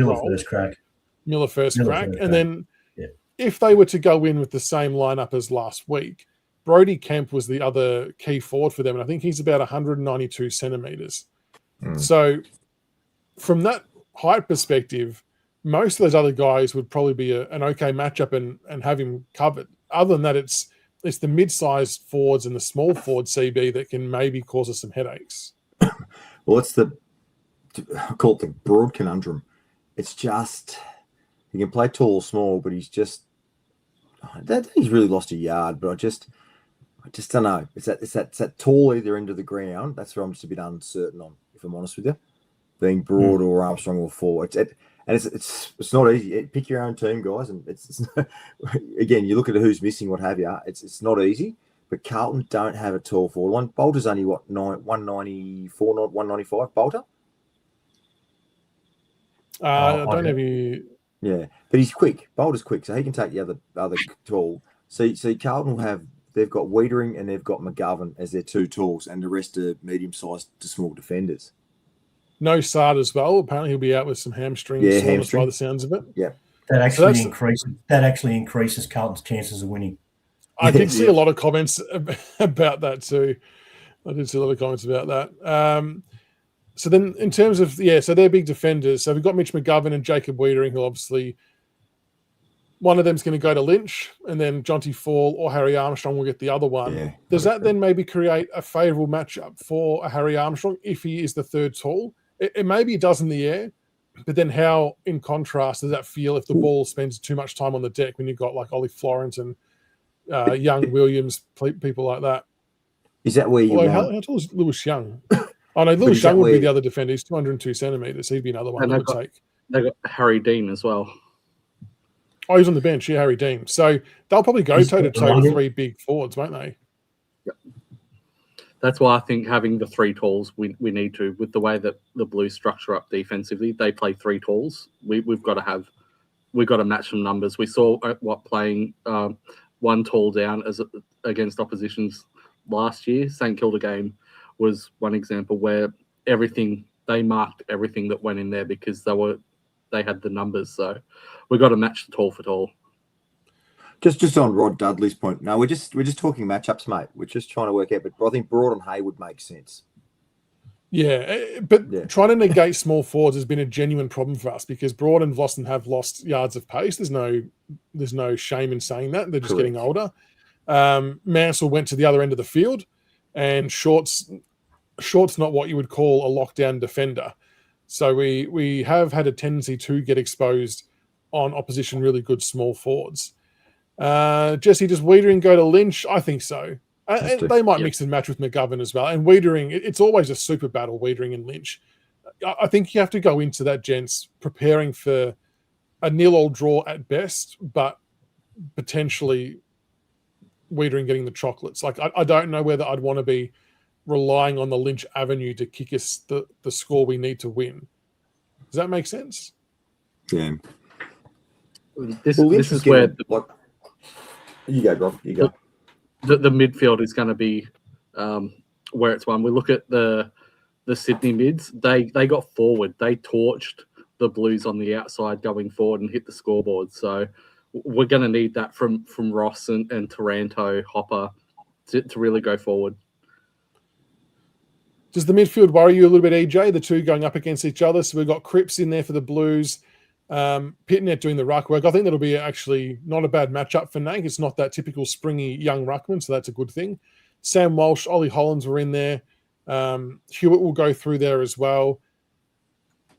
crack. Miller first crack. And then if they were to go in with the same lineup as last week, Brody Kemp was the other key forward for them, and I think he's about 192 centimetres. So from that height perspective, most of those other guys would probably be an okay matchup and have him covered. Other than that, it's the mid-sized forwards and the small forward CB that can maybe cause us some headaches. Well, I call it the broad conundrum. It's just he can play tall or small, but he's really lost a yard. But I just don't know. It's that tall either end of the ground. That's where I'm just a bit uncertain on, if I'm honest with you. Being broad or Armstrong or forward. It's not easy. Pick your own team, guys. And it's again, you look at who's missing, what have you. It's not easy. But Carlton don't have a tall forward one. Bolter's only 194, not 195. Bolter. I don't have you. Yeah, but he's quick. Bolter's quick, so he can take the other tall. See, Carlton they've got Wiedering and they've got McGovern as their two talls, and the rest are medium-sized to small defenders. No Sard as well. Apparently, he'll be out with some hamstring soreness by the sounds of it. Yeah, that actually increases Carlton's chances of winning. I did see a lot of comments about that too. I did see a lot of comments about that. So then, in terms of so they're big defenders. So we've got Mitch McGovern and Jacob Wiedering, who obviously one of them's going to go to Lynch, and then Jonty Fall or Harry Armstrong will get the other one. Yeah, Does that then maybe create a favourable matchup for a Harry Armstrong if he is the third tall? It maybe does in the air, but then how, in contrast, does that feel if the ball spends too much time on the deck when you've got like Ollie Florent and Young Williams, people like that? Is that where you want? How tall is Lewis Young? Oh, no, Lewis Young would be the other defender. He's 202 centimetres. He'd be another one that would take. They've got Harry Dean as well. Oh, he's on the bench, Harry Dean. So they'll probably go toe-to-toe with three big forwards, won't they? Yep. That's why I think having the three talls, we need to, with the way that the Blues structure up defensively, they play three talls. We've got to match some numbers. We saw playing one tall down against oppositions last year. St Kilda game was one example where they marked everything that went in there because they had the numbers. So we've got to match the tall for tall. Just on Rod Dudley's point. No, we're just talking matchups, mate. We're just trying to work out. But I think Broad and Hayward makes sense. But trying to negate small forwards has been a genuine problem for us because Broad and Vlossen have lost yards of pace. There's no shame in saying that. They're just getting older. Mansell went to the other end of the field, and Short's not what you would call a lockdown defender. So we have had a tendency to get exposed on opposition really good small forwards. Jesse, does Wiedering go to Lynch? I think so. And they might mix and match with McGovern as well. And Wiedering, it's always a super battle, Wiedering and Lynch. I think you have to go into that, gents, preparing for a 0-0 draw at best, but potentially Wiedering getting the chocolates. Like, I don't know whether I'd want to be relying on the Lynch avenue to kick us the score we need to win. Does that make sense? Yeah. This is where... You go, Rob. You go. The midfield is going to be where it's won. We look at the Sydney mids. They got forward. They torched the Blues on the outside going forward and hit the scoreboard. So we're going to need that from Ross and Taranto, Hopper to really go forward. Does the midfield worry you a little bit, EJ? The two going up against each other. So we've got Cripps in there for the Blues. Pitnet doing the ruck work. I think that'll be actually not a bad matchup for Nank. It's not that typical springy young ruckman, so that's a good thing. Sam Walsh, Ollie Hollands were in there. Hewitt will go through there as well.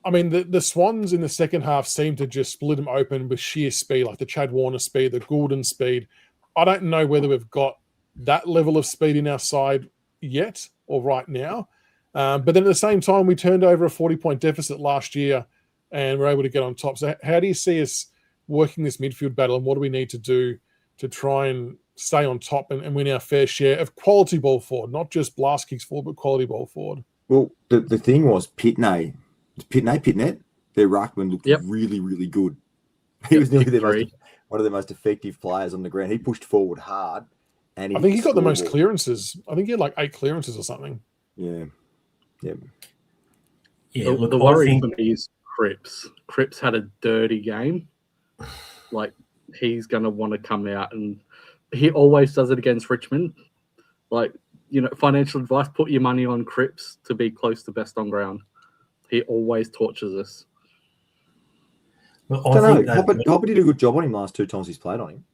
I mean, the Swans in the second half seem to just split them open with sheer speed, like the Chad Warner speed, the Goulden speed. I don't know whether we've got that level of speed in our side yet or right now. But then at the same time, we turned over a 40-point deficit last year and we're able to get on top. So how do you see us working this midfield battle, and what do we need to do to try and stay on top and win our fair share of quality ball forward, not just blast kicks forward, but quality ball forward? Well, the thing was Pitnet, their ruckman looked really, really good. He was nearly one of the most effective players on the ground. He pushed forward hard. And I think he got the most clearances. I think he had like 8 clearances or something. Yeah. Look, the worry for me is Cripps. Cripps had a dirty game. Like, he's going to want to come out, and he always does it against Richmond. Like, financial advice, put your money on Cripps to be close to best on ground. He always tortures us. Well, I don't know. Hopper did a good job on him last 2 times he's played on him.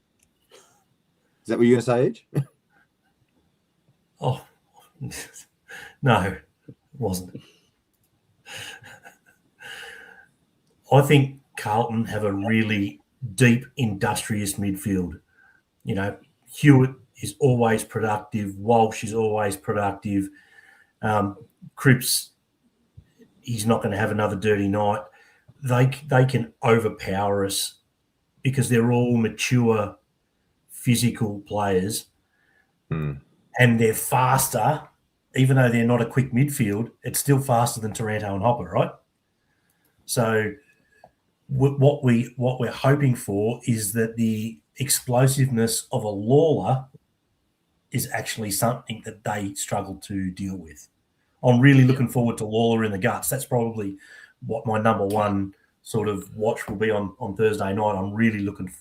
Is that what you're going to say, Edge? Oh, no, it wasn't. I think Carlton have a really deep, industrious midfield. Hewitt is always productive. Walsh is always productive. Cripps, he's not going to have another dirty night. They can overpower us because they're all mature, physical players, and they're faster. Even though they're not a quick midfield, it's still faster than Taranto and Hopper, right? So what we're hoping for is that the explosiveness of a Lawler is actually something that they struggle to deal with. I'm really looking forward to Lawler in the guts. That's probably what my number one sort of watch will be on Thursday night. I'm really looking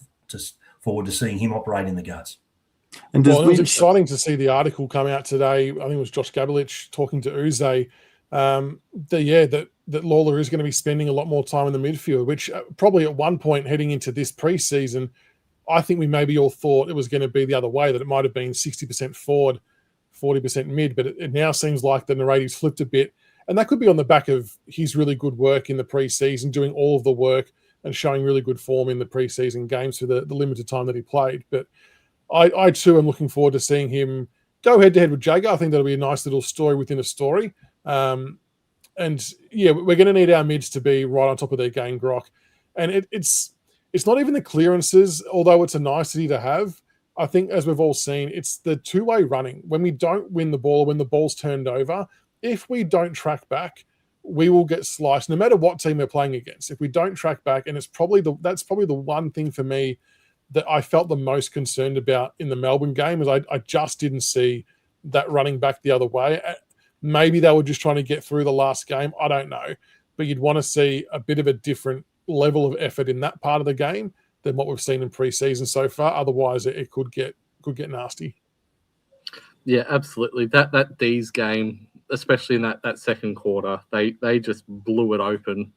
forward to seeing him operate in the guts. And it was exciting to see the article come out today. I think it was Josh Gabelich talking to Uze. That Lawler is going to be spending a lot more time in the midfield, which probably at one point heading into this preseason, I think we maybe all thought it was going to be the other way, that it might have been 60% forward, 40% mid, but it now seems like the narrative's flipped a bit. And that could be on the back of his really good work in the preseason, doing all of the work and showing really good form in the preseason games for the limited time that he played. But I too am looking forward to seeing him go head-to-head with Jager. I think that'll be a nice little story within a story. And yeah, we're going to need our mids to be right on top of their game, Grok. And it's not even the clearances, although it's a nicety to have. I think, as we've all seen, it's the two-way running. When we don't win the ball, when the ball's turned over, if we don't track back, we will get sliced, no matter what team we're playing against. If we don't track back, and that's probably the one thing for me that I felt the most concerned about in the Melbourne game, is I just didn't see that running back the other way. Maybe they were just trying to get through the last game. I don't know. But you'd want to see a bit of a different level of effort in that part of the game than what we've seen in pre-season so far. Otherwise, it could get nasty. Yeah, absolutely. That D's game especially in that second quarter. They just blew it open.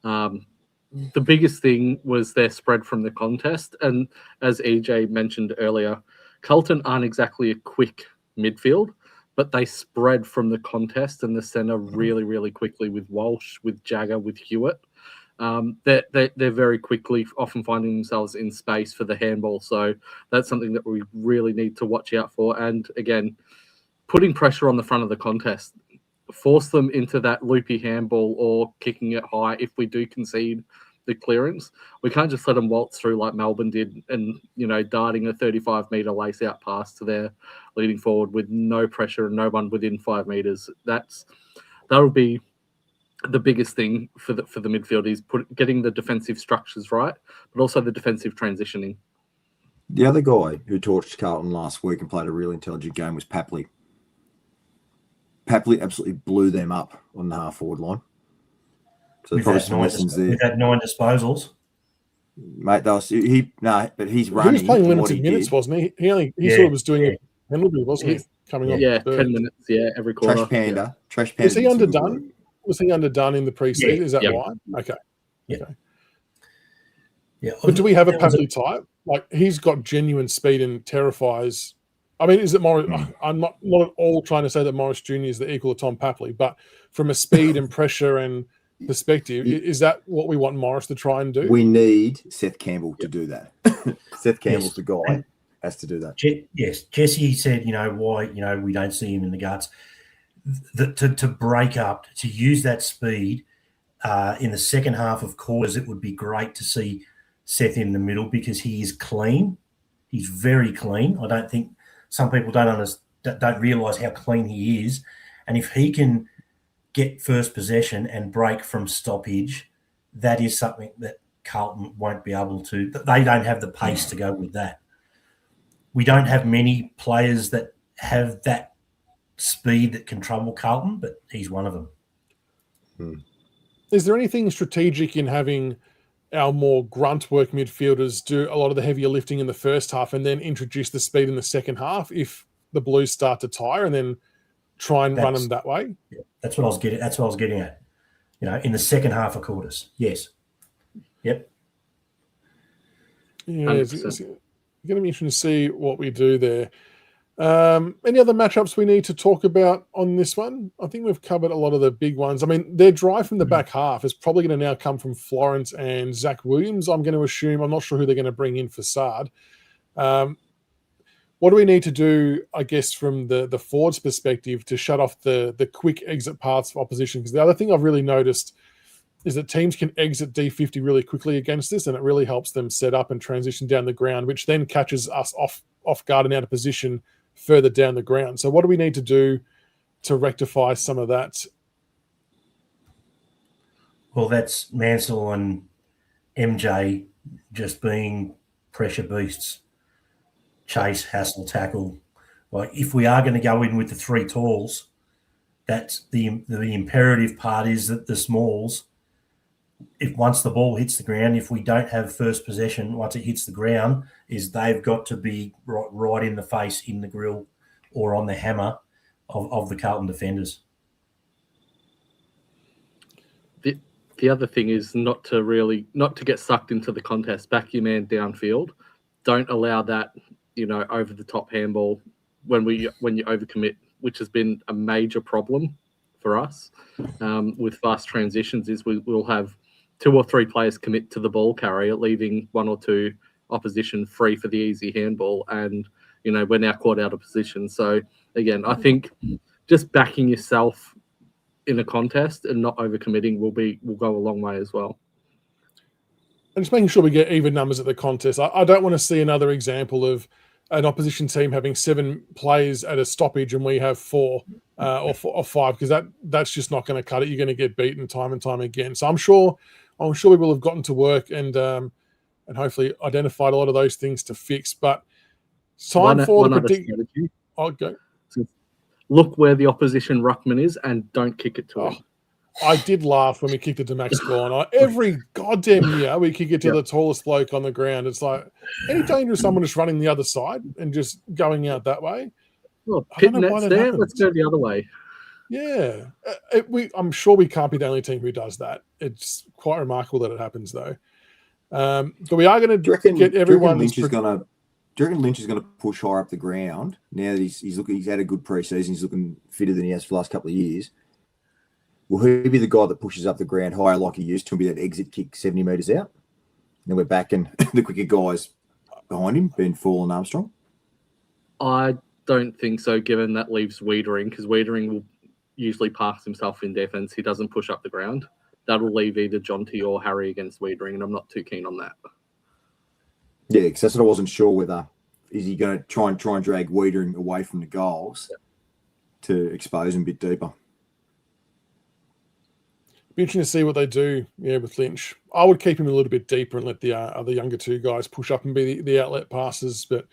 The biggest thing was their spread from the contest. And as EJ mentioned earlier, Carlton aren't exactly a quick midfield, but they spread from the contest and the centre really, really quickly with Walsh, with Jagger, with Hewitt. They're very quickly often finding themselves in space for the handball. So that's something that we really need to watch out for. And again, putting pressure on the front of the contest, force them into that loopy handball or kicking it high if we do concede the clearance. We can't just let them waltz through like Melbourne did and, darting a 35-metre lace-out pass to their leading forward with no pressure and no one within 5 metres. That'll be the biggest thing for the midfield is getting the defensive structures right, but also the defensive transitioning. The other guy who torched Carlton last week and played a really intelligent game was Papley. Papley absolutely blew them up on the half-forward line. So there's probably some lessons there. We've had 9 disposals. Mate, but he's running. He was playing limited minutes, wasn't he? He sort of was doing it penalty, wasn't he? Coming off. Yeah, 10 minutes, every quarter. Trash panda. Was he underdone? Was he underdone in the preseason? Yeah. Is that why? Okay. Yeah. Okay. Yeah. But do we have a Papley type? Like, he's got genuine speed and terrifies. I mean, is it Morris? I'm not at all trying to say that Morris Jr. is the equal of Tom Papley, but from a speed and pressure and perspective, is that what we want Morris to try and do? We need Seth Campbell to do that. Seth Campbell's the guy has to do that. Yes, Jesse said, why we don't see him in the guts. To break up, to use that speed in the second half of quarters, it would be great to see Seth in the middle because he is clean. He's very clean. I don't think some people don't realise how clean he is, and if he can get first possession and break from stoppage, that is something that Carlton won't be able to. They don't have the pace to go with that. We don't have many players that have that speed that can trouble Carlton, but he's one of them. Is there anything strategic in having our more grunt work midfielders do a lot of the heavier lifting in the first half and then introduce the speed in the second half if the Blues start to tire and then try and run them that way? Yeah, that's what I was getting at. In the second half of quarters. Yes. Yep. Yeah, it's going to be interesting to see what we do there. Any other matchups we need to talk about on this one? I think we've covered a lot of the big ones. I mean, their drive from the back half is probably going to now come from Florence and Zach Williams, I'm going to assume. I'm not sure who they're going to bring in for Sard. What do we need to do, I guess, from the forwards perspective to shut off the quick exit paths of opposition? Because the other thing I've really noticed is that teams can exit D50 really quickly against this, and it really helps them set up and transition down the ground, which then catches us off guard and out of position further down the ground. So what do we need to do to rectify some of that? Well, that's Mansell and MJ just being pressure beasts. Chase, hassle, tackle. Like, if we are going to go in with the 3 talls, that's the imperative part is that the smalls, if once the ball hits the ground, if we don't have first possession, once it hits the ground, is they've got to be right in the face, in the grill, or on the hammer of the Carlton defenders. The other thing is not to get sucked into the contest. Back your man downfield. Don't allow that, over the top handball when you overcommit, which has been a major problem for us with fast transitions. Is we'll have 2 or 3 players commit to the ball carrier, leaving 1 or 2 opposition free for the easy handball, and we're now caught out of position. So again, I think just backing yourself in a contest and not overcommitting will go a long way as well. And just making sure we get even numbers at the contest. I don't want to see another example of an opposition team having 7 players at a stoppage and we have 4 or 5, because that's just not going to cut it. You're going to get beaten time and time again. So I'm sure we will have gotten to work and hopefully identified a lot of those things to fix. But time for the prediction. I'll go. Look where the opposition ruckman is and don't kick it to him. I did laugh when we kicked it to Max Gawn. Every goddamn year we kick it to the tallest bloke on the ground. It's like, any danger of someone just running the other side and just going out that way? Well, pit net's there. Let's go the other way. Yeah, I'm sure we can't be the only team who does that. It's quite remarkable that it happens, though. But we are going to get everyone. Do you reckon Lynch is going to push higher up the ground now that he's had a good preseason? He's looking fitter than he has for the last couple of years. Will he be the guy that pushes up the ground higher like he used to and be that exit kick 70 metres out? And then we're back and the quicker guys behind him, Ben Fall and Armstrong? I don't think so, given that leaves Wiedering, because Wiedering will usually parks himself in defence. He doesn't push up the ground. That'll leave either Jonty or Harry against Wiedering, and I'm not too keen on that. Yeah, because that's what I wasn't sure whether is he going to try and drag Wiedering away from the goals to expose him a bit deeper. Be interesting to see what they do, with Lynch. I would keep him a little bit deeper and let the other younger two guys push up and be the outlet passes. But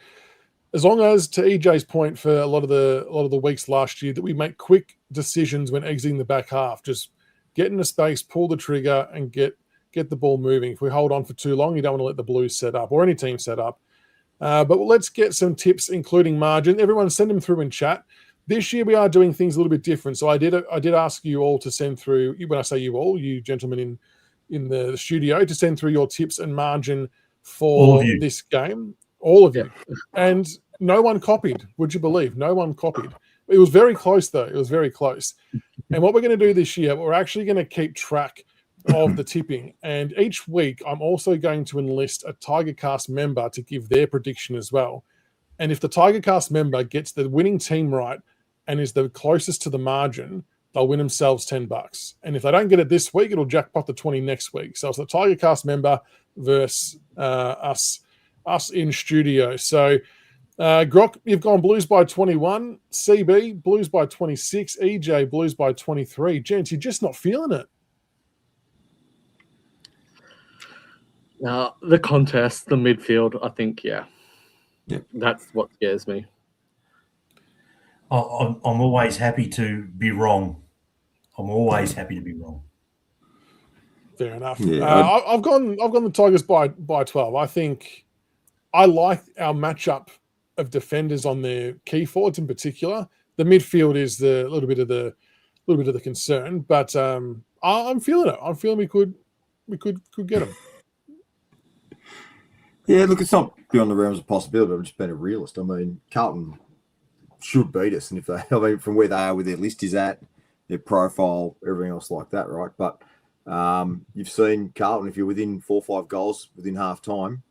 as long as, to EJ's point, for a lot of the weeks last year, that we make quick decisions when exiting the back half, just get into space, pull the trigger, and get the ball moving. If we hold on for too long, you don't want to let the Blues set up or any team set up. But let's get some tips, including margin. Everyone, send them through in chat. This year we are doing things a little bit different. So I did ask you all to send through, when I say you all, you gentlemen in the studio, to send through your tips and margin for this game. All of you. And no one copied, would you believe? No one copied. It was very close, though. It was very close. And what we're going to do this year, we're actually going to keep track of the tipping. And each week, I'm also going to enlist a Tigercast member to give their prediction as well. And if the Tigercast member gets the winning team right and is the closest to the margin, they'll win themselves $10. And if they don't get it this week, it'll jackpot the 20 next week. So it's the Tigercast member versus us in studio. So Grok, you've gone Blues by 21. CB, Blues by 26. EJ, Blues by 23. Gents, you're just not feeling it. The contest, the midfield, I think, that's what scares me. I'm always happy to be wrong. I'm always happy to be wrong. Fair enough. Yeah, I've gone the Tigers by 12. I think I like our matchup of defenders on their key forwards in particular. The midfield is a little bit of the concern, but I'm feeling it. I'm feeling we could get them. Yeah, look, it's not beyond the realms of possibility. I've just been a realist. I mean, Carlton should beat us, and if they, from where they are, where their list is at, their profile, everything else like that, right? But you've seen Carlton, if you're within 4 or 5 goals within half time,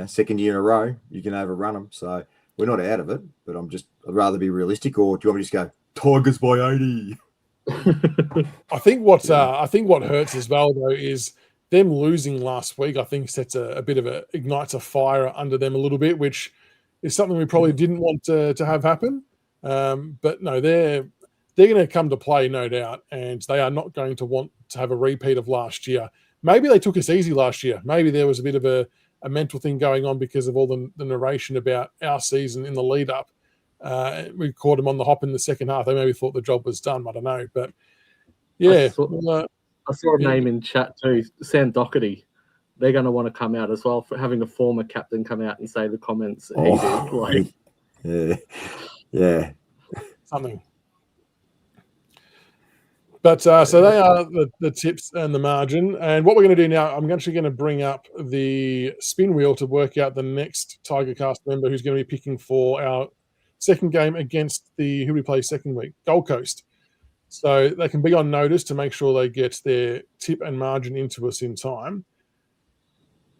second year in a row, you can overrun them. So we're not out of it, but I'd rather be realistic. Or do you want me to just go Tigers by 80? I think what hurts as well though is them losing last week. I think sets ignites a fire under them a little bit, which is something we probably didn't want to have happen. But no, they're going to come to play, no doubt, and they are not going to want to have a repeat of last year. Maybe they took us easy last year. Maybe there was a bit of a mental thing going on because of all the narration about our season in the lead up. We caught them on the hop in the second half. They maybe thought the job was done. I don't know. But yeah. I saw a name in chat too, Sam Doherty. They're going to want to come out as well for having a former captain come out and say the comments. Yeah. Something. But so they are the tips and the margin. And what we're going to do now, I'm actually going to bring up the spin wheel to work out the next Tigercast member who's going to be picking for our second game against who we play second week, Gold Coast. So they can be on notice to make sure they get their tip and margin into us in time.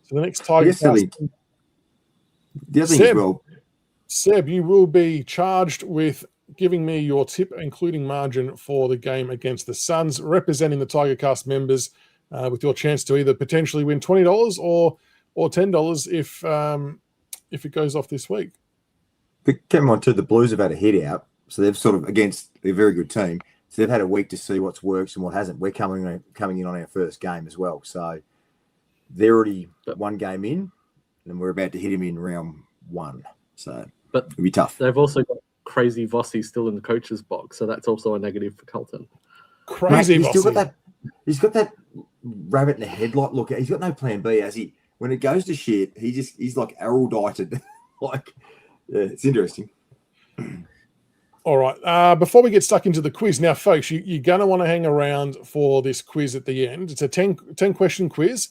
So the next Tigercast. The other thing as well. Seb, you will be charged with giving me your tip, including margin, for the game against the Suns, representing the Tigercast members, with your chance to either potentially win $20 or $10 if it goes off this week. But come on, too, the Blues have had a hit out, so they've sort of against a very good team. So they've had a week to see what's works and what hasn't. We're coming in on our first game as well, so they're already one game in, and we're about to hit him in round 1. So it'll be tough. They've also got crazy Vossi still in the coach's box, so that's also a negative for Carlton. Crazy Vossi. He's got that rabbit in the headlight look. He's got no plan B, has he? When it goes to shit, he's like erudited. It's interesting. All right. Before we get stuck into the quiz, now, folks, you're going to want to hang around for this quiz at the end. It's a 10 question quiz,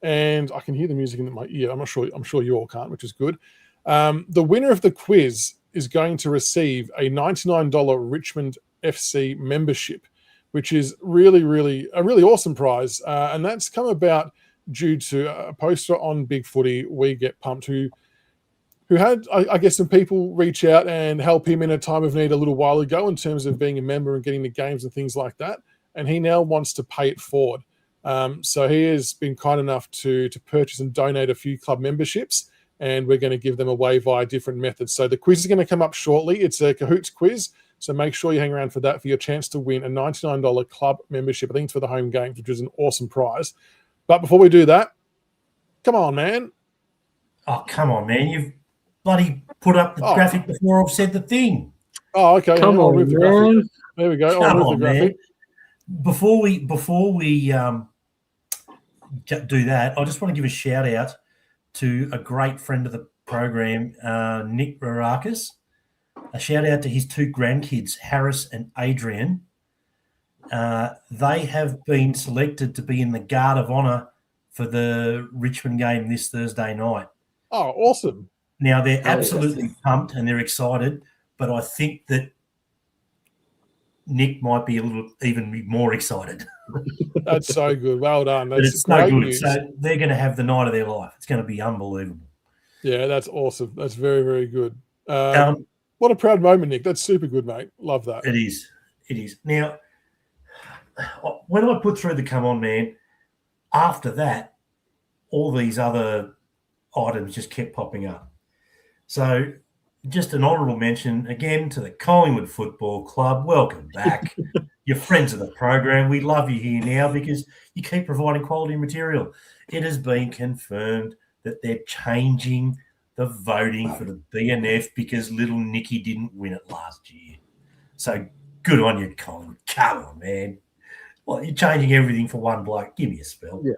and I can hear the music in my ear. I'm sure you all can't, which is good. The winner of the quiz is going to receive a $99 Richmond FC membership, which is really, really a really awesome prize. And that's come about due to a poster on Big Footy, We Get Pumped, who had, I guess, some people reach out and help him in a time of need a little while ago in terms of being a member and getting the games and things like that. And he now wants to pay it forward. So he has been kind enough to purchase and donate a few club memberships, and we're going to give them away via different methods. So the quiz is going to come up shortly. It's a Cahoots quiz. So make sure you hang around for that for your chance to win a $99 club membership. I think it's for the home games, which is an awesome prize. But before we do that, come on, man. Oh, come on, man. You've bloody put up the graphic before I've said the thing. Oh, okay. Come on, man. Graphic. There we go. Come on, man. Before we do that, I just want to give a shout out to a great friend of the program, Nick Rarakis. A shout out to his two grandkids, Harris and Adrian. They have been selected to be in the Guard of Honour for the Richmond game this Thursday night. Oh, awesome. Now, they're absolutely pumped and they're excited, but I think that Nick might be even more excited. That's so good. Well done. That's it's so good. News. So they're going to have the night of their life. It's going to be unbelievable. Yeah, that's awesome. That's very, very good. What a proud moment, Nick. That's super good, mate. Love that. It is. It is. Now, when I put through the come on, man, after that, all these other items just kept popping up. So just an honourable mention again to the Collingwood Football Club. Welcome back. You're friends of the program. We love you here now because you keep providing quality material. It has been confirmed that they're changing the voting for the BNF because little Nicky didn't win it last year. So good on you, Collingwood. Come on, man. Well, you're changing everything for one bloke. Give me a spell. Yeah.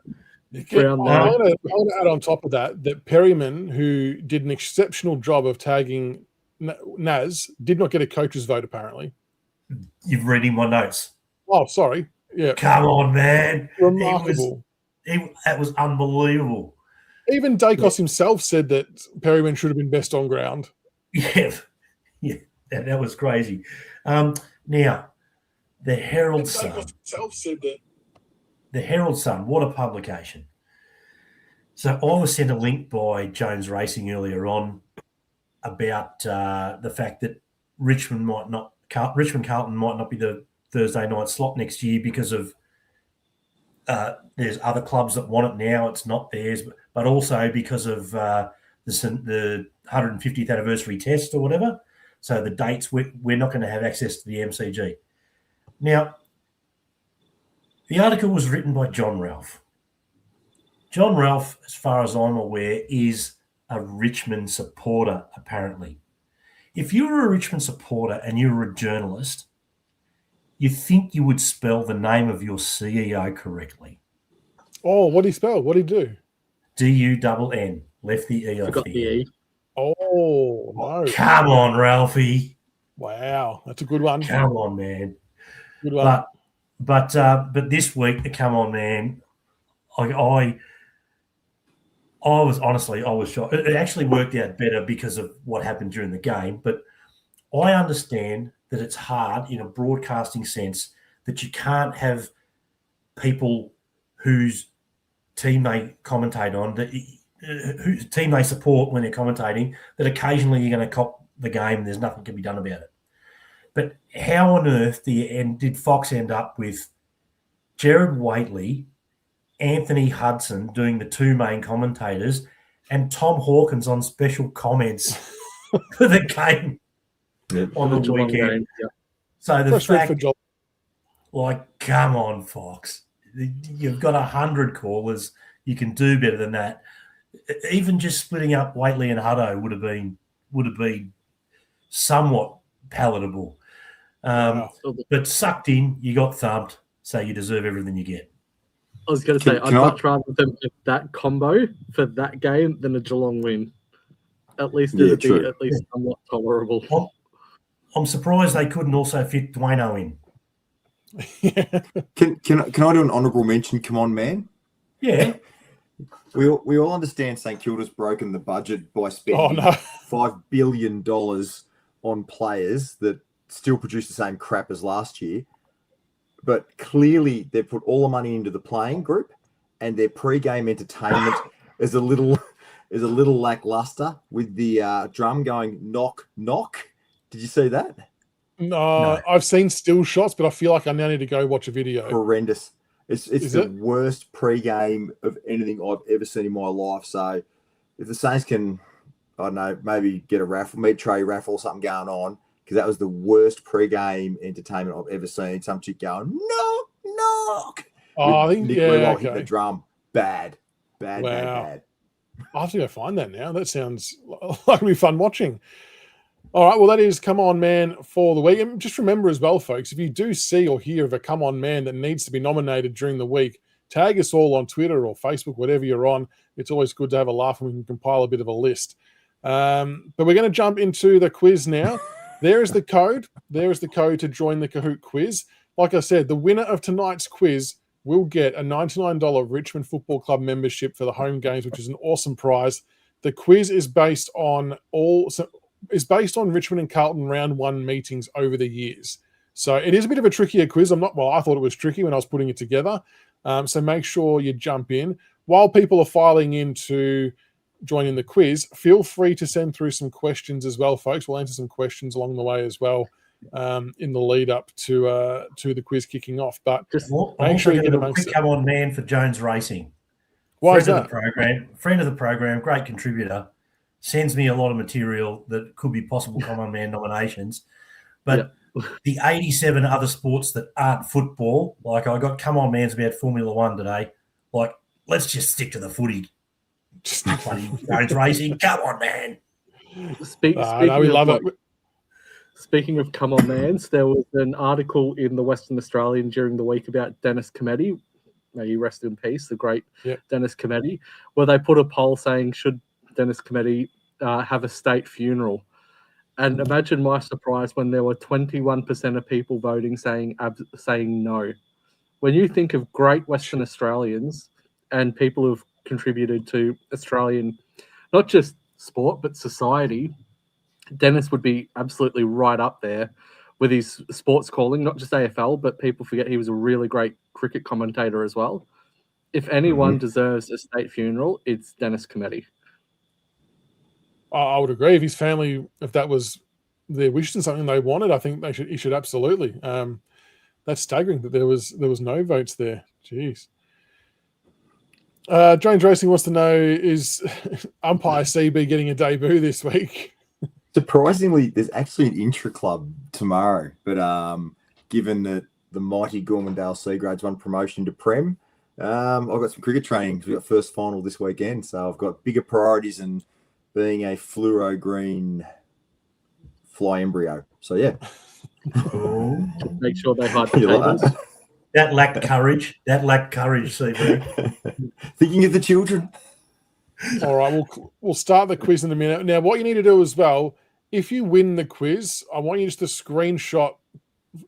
I want to add on top of that Perryman, who did an exceptional job of tagging Naz, did not get a coach's vote, apparently. You've read in my notes. Oh, sorry. Yeah. Come on, man. Remarkable. That was unbelievable. Even Dacos himself said that Perryman should have been best on ground. Yeah. That was crazy. Now, the Herald Sun. Dacos himself said that. The Herald Sun, what a publication. So I was sent a link by Jones Racing earlier on about the fact that Richmond Carlton might not be the Thursday night slot next year because of there's other clubs that want it now. It's not theirs, but also because of the 150th anniversary test or whatever. So the dates, we're not going to have access to the MCG. Now, the article was written by John Ralph. John Ralph, as far as I'm aware, is a Richmond supporter, apparently. If you were a Richmond supporter and you were a journalist, you think you would spell the name of your CEO correctly. Oh, what did he spell? What did he do? D-U-N-N. Left the E off Got the E. Oh, no. Come on, Ralphie. Wow. That's a good one. Come on, man. Good one. But this week, come on, man. I was shocked. It actually worked out better because of what happened during the game. But I understand that it's hard in a broadcasting sense that you can't have people whose team they commentate on, whose team they support when they're commentating, that occasionally you're going to cop the game and there's nothing can be done about it. But how on earth did Fox end up with Jared Waitley, Anthony Hudson doing the two main commentators, and Tom Hawkins on special comments for the game on the weekend? Yeah. So the fact, come on, Fox. You've got 100 callers. You can do better than that. Even just splitting up Waitley and Hutto would have been somewhat palatable. But sucked in, you got thumped, so you deserve everything you get. I was going to say, I'd much rather them get that combo for that game than a Geelong win. At least it would be at least somewhat tolerable. I'm surprised they couldn't also fit Dwayno in. Can I do an honourable mention? Come on, man. Yeah. We all understand St Kilda's broken the budget by spending $5 billion on players that still produce the same crap as last year. But clearly they put all the money into the playing group, and their pre-game entertainment is a little lackluster with the drum going knock knock. Did you see that? No, I've seen still shots, but I feel like I now need to go watch a video. Horrendous. It's the worst pre-game of anything I've ever seen in my life. So if the Saints can, I don't know, maybe get a raffle, meet tray raffle, something going on, because that was the worst pre-game entertainment I've ever seen. Some chick going, knock, knock. I think, Nick yeah, hitting the drum. Bad. Wow. Bad. I'll have to go find that now. That sounds like it'll be fun watching. All right, well, that is Come On Man for the week. And just remember as well, folks, if you do see or hear of a Come On Man that needs to be nominated during the week, tag us all on Twitter or Facebook, whatever you're on. It's always good to have a laugh and we can compile a bit of a list. But we're going to jump into the quiz now. There is the code. There is the code to join the Kahoot quiz. Like I said, the winner of tonight's quiz will get a $99 Richmond Football Club membership for the home games, which is an awesome prize. The quiz is based on Richmond and Carlton round 1 meetings over the years. So it is a bit of a trickier quiz. I thought it was tricky when I was putting it together. So make sure you jump in. While people are filing in to join in the quiz, feel free to send through some questions as well, folks. We'll answer some questions along the way as well in the lead up to the quiz kicking off. But just make sure you get a quick Come On Man for Jones Racing. Why is that? Friend of the program, great contributor. Sends me a lot of material that could be possible Come On Man nominations. But the 87 other sports that aren't football, like I got Come On Man's about Formula One today. Like, let's just stick to the footy. Just bloody Jones Racing. Come on, man. Speaking of Come On Mans, there was an article in the Western Australian during the week about Dennis Cometti. May he rest in peace, the great Dennis Cometti, where they put a poll saying, should Dennis Cometti have a state funeral? And imagine my surprise when there were 21% of people voting saying no. When you think of great Western Australians and people who've contributed to Australian, not just sport, but society, Dennis would be absolutely right up there with his sports calling, not just AFL, but people forget he was a really great cricket commentator as well. If anyone deserves a state funeral, it's Dennis Cometti. I would agree. If his family, if that was their wish and something they wanted, I think he should absolutely. That's staggering that there was no votes there. Jeez. Jones Racing wants to know, is umpire CB getting a debut this week? Surprisingly, there's actually an intra-club tomorrow, but given that the mighty Gormandale C Grades won promotion to Prem, I've got some cricket training. We've got first final this weekend, so I've got bigger priorities and being a fluoro green fly embryo. So, yeah. Make sure they hide the tables. That lacked courage. CB. Thinking of the children. All right, we'll start the quiz in a minute. Now, what you need to do as well, if you win the quiz, I want you just to screenshot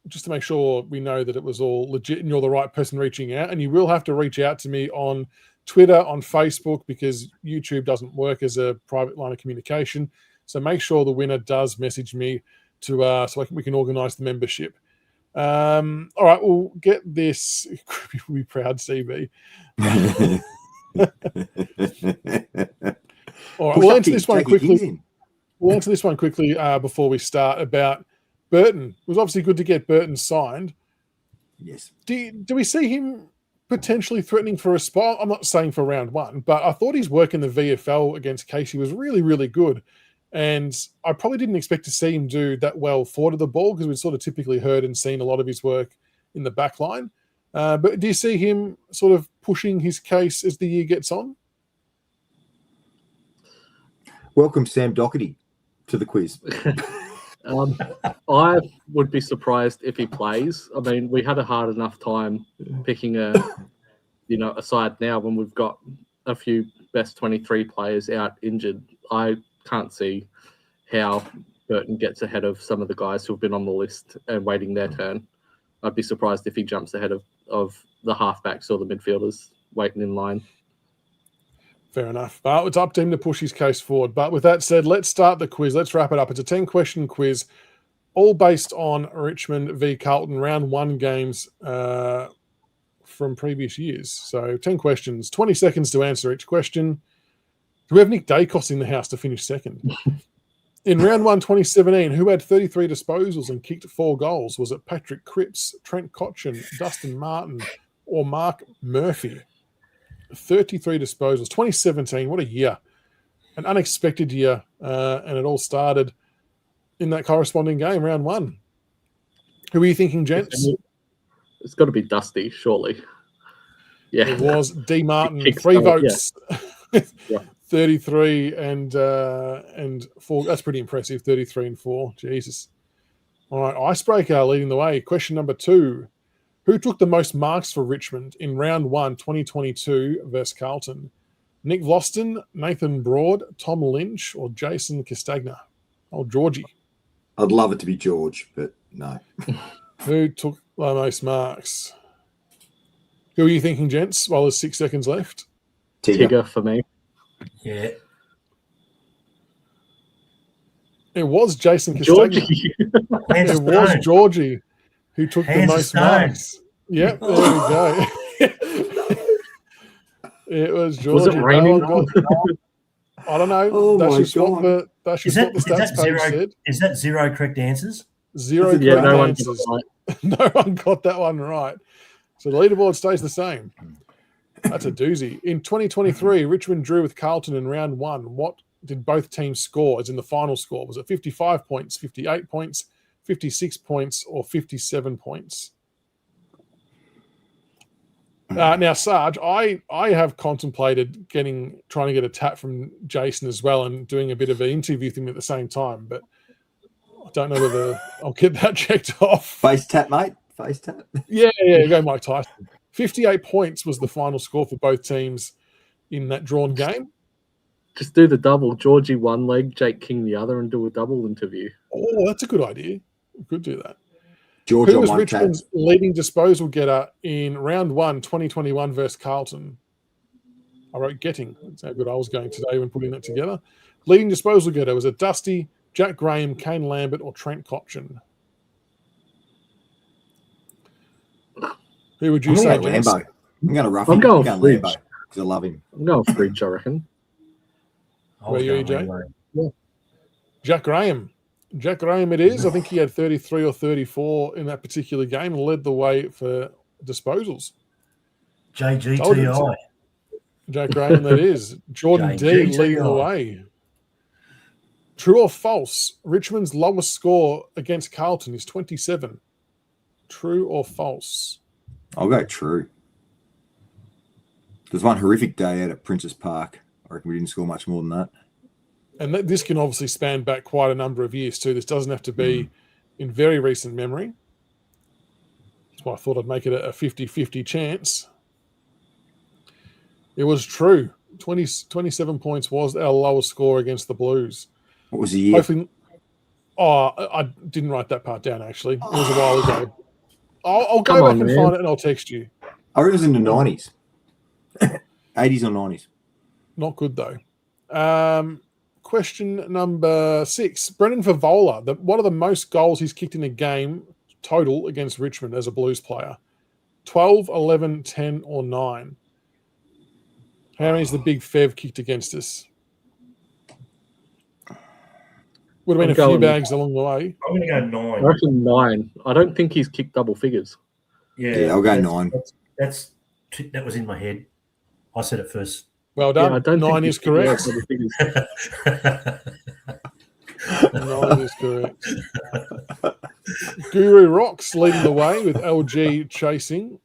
just to make sure we know that it was all legit and you're the right person reaching out. And you will have to reach out to me on Twitter, on Facebook, because YouTube doesn't work as a private line of communication. So make sure the winner does message me to so we can organise the membership. All right, we'll get this. We'll be proud, CB. All right, we'll answer this one quickly. We'll answer this one quickly before we start about Burton. It was obviously good to get Burton signed. Yes. Do we see him potentially threatening for a spot? I'm not saying for round 1, but I thought his work in the VFL against Casey was really, really good. And I probably didn't expect to see him do that well forward of the ball because we've sort of typically heard and seen a lot of his work in the back line. But do you see him sort of pushing his case as the year gets on? Welcome, Sam Doherty, to the quiz. I would be surprised if he plays. I mean, we had a hard enough time picking a side now when we've got a few best 23 players out injured. I can't see how Burton gets ahead of some of the guys who've been on the list and waiting their turn. I'd be surprised if he jumps ahead of the halfbacks or the midfielders waiting in line. Fair enough. Well, it's up to him to push his case forward. But with that said, let's start the quiz. Let's wrap it up. It's a 10-question quiz, all based on Richmond v Carlton round 1 games from previous years. So 10 questions, 20 seconds to answer each question. Do we have Nick Dacos in the house to finish second? In round 1, 2017, who had 33 disposals and kicked 4 goals? Was it Patrick Cripps, Trent Cotchin, Dustin Martin, or Mark Murphy? 33 disposals. 2017, what a year. An unexpected year. And it all started in that corresponding game, round 1. Who are you thinking, gents? It's got to be Dusty, surely. Yeah. It was D. Martin, 3 votes. Yeah. 33 and 4. That's pretty impressive. 33 and 4. Jesus. All right. Icebreaker leading the way. Question number 2. Who took the most marks for Richmond in round 1, 2022 versus Carlton? Nick Vlaston, Nathan Broad, Tom Lynch, or Jason Castagna? Oh, Georgie. I'd love it to be George, but no. Who took the most marks? Who are you thinking, gents, while there's 6 seconds left? Tigger for me. Yeah. It was Jason Castagna. Georgie. It was Georgie who took the most marks. Yep, there we go. It was Georgie. Was it raining? I don't know. Oh that's my just God. what the stats page said. Is that 0 correct answers? 0 Yeah, correct no one answers. got it right. No one got that one right. So the leaderboard stays the same. That's a doozy. In 2023, Richmond drew with Carlton in round 1. What did both teams score as in the final score? Was it 55 points, 58 points, 56 points, or 57 points? Now, Sarge, I have contemplated trying to get a tap from Jason as well and doing a bit of an interview thing at the same time, but I don't know whether I'll get that checked off. Face tap, mate. Face tap. Yeah, go Mike Tyson. 58 points was the final score for both teams in that drawn game. Just do the double. Georgie one leg, Jake King the other, and do a double interview. Oh, that's a good idea. We could do that. George Who on was one Richmond's tap. leading disposal getter in round 1, 2021 versus Carlton? I wrote Getting. That's how good I was going today when putting that together. Leading disposal getter, was it Dusty, Jack Graham, Kane Lambert, or Trent Cotchin? Who would you I'm say? going to wins? Lambo. I'm going to rough I'm him. going I'm Fridge. Lambo because I love him. I'm going Fridge, I reckon. I Where was you, going EJ? Lambo. Jack Graham. Jack Graham it is. I think he had 33 or 34 in that particular game and led the way for disposals. JGTI. Jack Graham, that is. Jordan D JGTI. leading the way. True or false? Richmond's lowest score against Carlton is 27. True or false? I'll go true. There's one horrific day out at Princess Park. I reckon we didn't score much more than that. And this can obviously span back quite a number of years too. This doesn't have to be in very recent memory. That's why I thought I'd make it a 50-50 chance. It was true. 27 points was our lowest score against the Blues. What was the year? Hopefully, I didn't write that part down, actually. It was a while ago. I'll go Come back on, and man. find it and I'll text you. I reckon it was in the 90s. 80s or 90s. Not good, though. Question number 6. Brendan Favola, what are the most goals he's kicked in a game total against Richmond as a Blues player? 12, 11, 10, or 9? How many has the big Fev kicked against us? Would have been I'm a few going- bags along the way. I'm going to go 9. I reckon 9. I don't think he's kicked double figures. Yeah, I'll go 9. That was in my head. I said it first. Well Yeah, done. I don't 9 think is he's kicked correct. double figures. 9 is correct. Guru Rocks leading the way with LG chasing.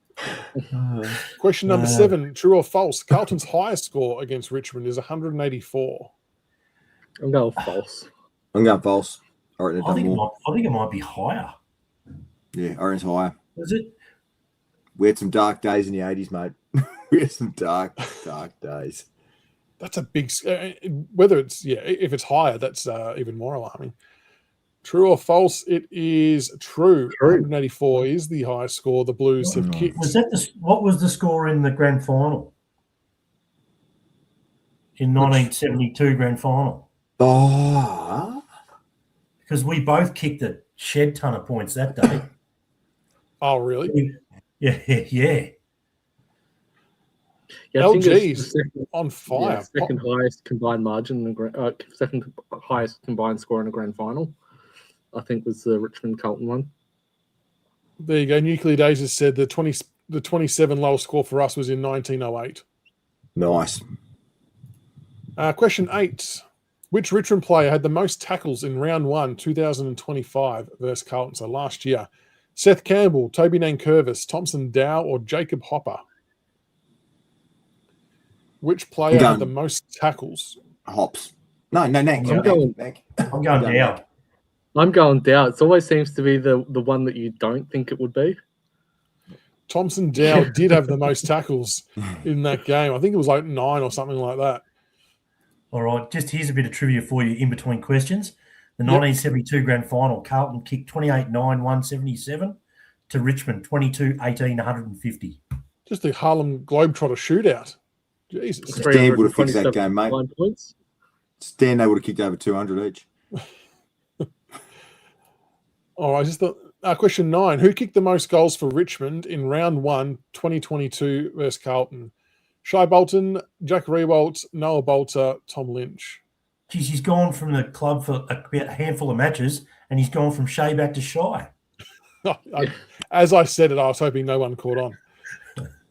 Question number 7. True or false? Carlton's highest score against Richmond is 184. I'm going false. I'm going false. I reckon I they've think, done more. I think it might be higher. Yeah, I reckon it's higher. Is it? We had some dark days in the 80s, mate. We had some dark days. That's a big. Whether it's if it's higher, that's even more alarming. True or false? It is true. 184 is the highest score the Blues have kicked. What was the score in the grand final? In 1972 grand final? Oh, Because we both kicked a shed ton of points that day. Oh, really? Yeah. Yeah, I think LG's it's on fire. second highest combined margin, second highest combined score in a grand final. I think was the Richmond Carlton one. There you go. Nuclear Days has said the 27 lowest score for us was in 1908. nice. Question 8. Which Richmond player had the most tackles in round 1, 2025 versus Carlton, so last year? Seth Campbell, Toby Nankervis, Thompson Dow, or Jacob Hopper? Which player had the most tackles? Hops. No. I'm going Dow. I'm going Dow. It always seems to be the one that you don't think it would be. Thompson Dow did have the most tackles in that game. I think it was like 9 or something like that. All right, just here's a bit of trivia for you in between questions. The 1972 grand final, Carlton kicked 28-9-177 to Richmond 22-18-150. Just the Harlem Globetrotter shootout. Jesus. Stan would have fixed that game, mate. Points. Stan, they would have kicked over 200 each. All right, just question 9. Who kicked the most goals for Richmond in round 1, 2022 versus Carlton? Shai Bolton, Jack Riewoldt, Noah Bolter, Tom Lynch. Geez, he's gone from the club for about a handful of matches, and he's gone from Shea back to Shai. As I said it, I was hoping no one caught on.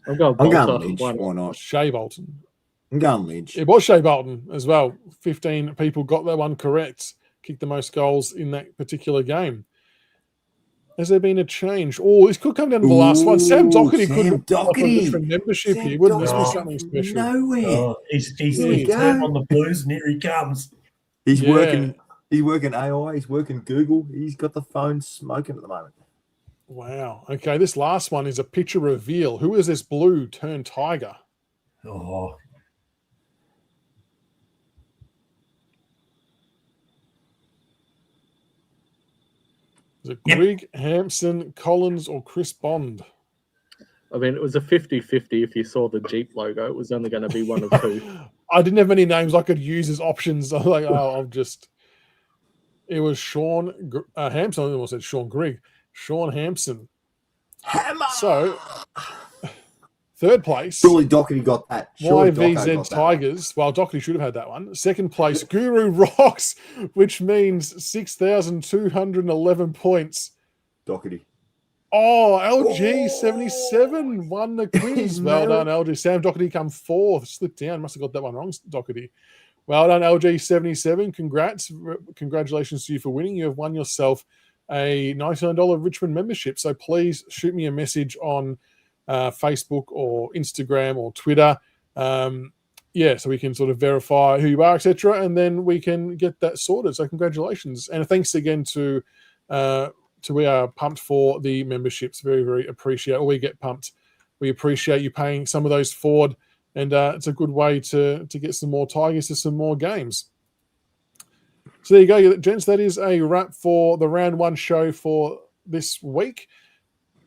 I'm going Lynch. Why not? Shea Bolton. I'm going Lynch. It was Shea Bolton as well. 15 people got that one correct. Kicked the most goals in that particular game. Has there been a change? Oh, this could come down to the last one. Sam Doherty could have offered a different membership here. Wouldn't this be something special? Nowhere. Oh, he's turned on the Blues, and here he comes. He's working. He's working AI. He's working Google. He's got the phone smoking at the moment. Wow. Okay, this last one is a picture reveal. Who is this blue turned tiger? Oh, Is it Grigg, Hampson, Collins, or Chris Bond? I mean, it was a 50-50 if you saw the Jeep logo. It was only going to be one of two. I didn't have many names I could use as options. I was like, I'll just... It was Sean Hampson. I almost said Sean Grigg. Sean Hampson. Hammer! So, third place. Surely Doherty got that. Surely Doherty YVZ got that. Tigers. Well, Doherty should have had that one. Second place, Guru Rocks, which means 6,211 points. Doherty. Oh, LG 77 won the quiz. Well done, LG. Sam Doherty come fourth. Slipped down. Must have got that one wrong, Doherty. Well done, LG 77. Congrats. Congratulations to you for winning. You have won yourself a $99 Richmond membership. So please shoot me a message on Facebook or Instagram or Twitter. So we can sort of verify who you are, etc., and then we can get that sorted. So congratulations. And thanks again to we are pumped for the memberships. Very, very appreciate it. We get pumped. We appreciate you paying some of those forward, and it's a good way to get some more Tigers to some more games. So there you go, gents. That is a wrap for the round 1 show for this week.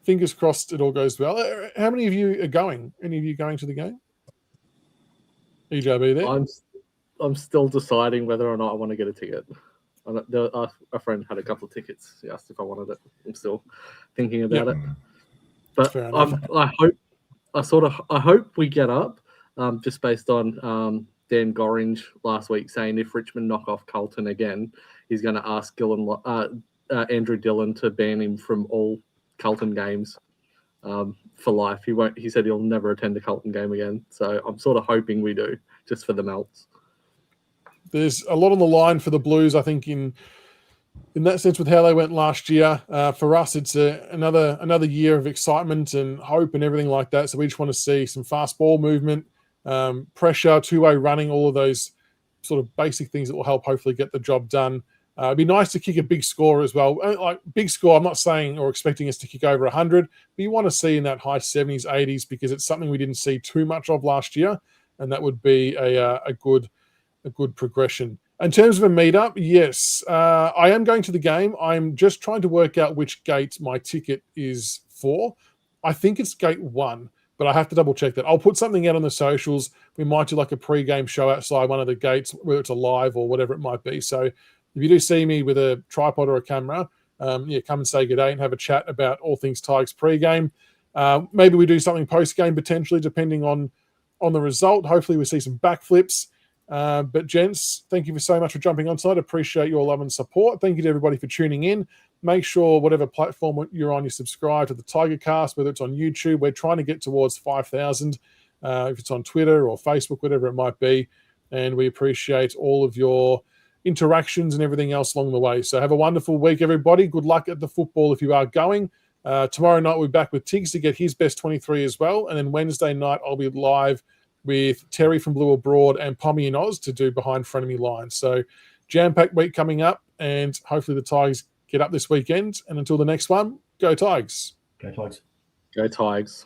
Fingers crossed it all goes well. How many of you are going? Any of you going to the game? EJB there? I'm still deciding whether or not I want to get a ticket. A friend had a couple of tickets. He asked if I wanted it. I'm still thinking about it. But I hope we get up, just based on Dan Gorringe last week saying if Richmond knock off Carlton again, he's going to ask Andrew Dillon to ban him from all Carlton games for life. He said he'll never attend a Carlton game again. So I'm sort of hoping we do, just for the melts. There's a lot on the line for the Blues, I think, in that sense with how they went last year. For us, it's another year of excitement and hope and everything like that. So we just want to see some fast ball movement, pressure, two-way running, all of those sort of basic things that will help hopefully get the job done. It'd be nice to kick a big score as well. Like big score, I'm not saying or expecting us to kick over 100, but you want to see in that high 70s, 80s, because it's something we didn't see too much of last year, and that would be a good progression. In terms of a meetup, yes, I am going to the game. I'm just trying to work out which gate my ticket is for. I think it's gate 1, but I have to double check that. I'll put something out on the socials. We might do like a pre-game show outside one of the gates, whether it's a live or whatever it might be. So if you do see me with a tripod or a camera, come and say good day and have a chat about all things Tigers pre-game. Maybe we do something post-game potentially, depending on the result. Hopefully we see some backflips. But gents, thank you so much for jumping on tonight. Appreciate your love and support. Thank you to everybody for tuning in. Make sure whatever platform you're on, you subscribe to the Tigercast, whether it's on YouTube. We're trying to get towards 5,000. If it's on Twitter or Facebook, whatever it might be. And we appreciate all of your interactions and everything else along the way. So have a wonderful week, everybody. Good luck at the football if you are going. Tomorrow night we'll be back with Tiggs to get his best 23 as well. And then Wednesday night I'll be live with Terry from Blue Abroad and Pommy and Oz to do behind frenemy lines. So jam-packed week coming up, and hopefully the Tigers get up this weekend. And until the next one, go Tigers. Go Tigers. Go Tigers.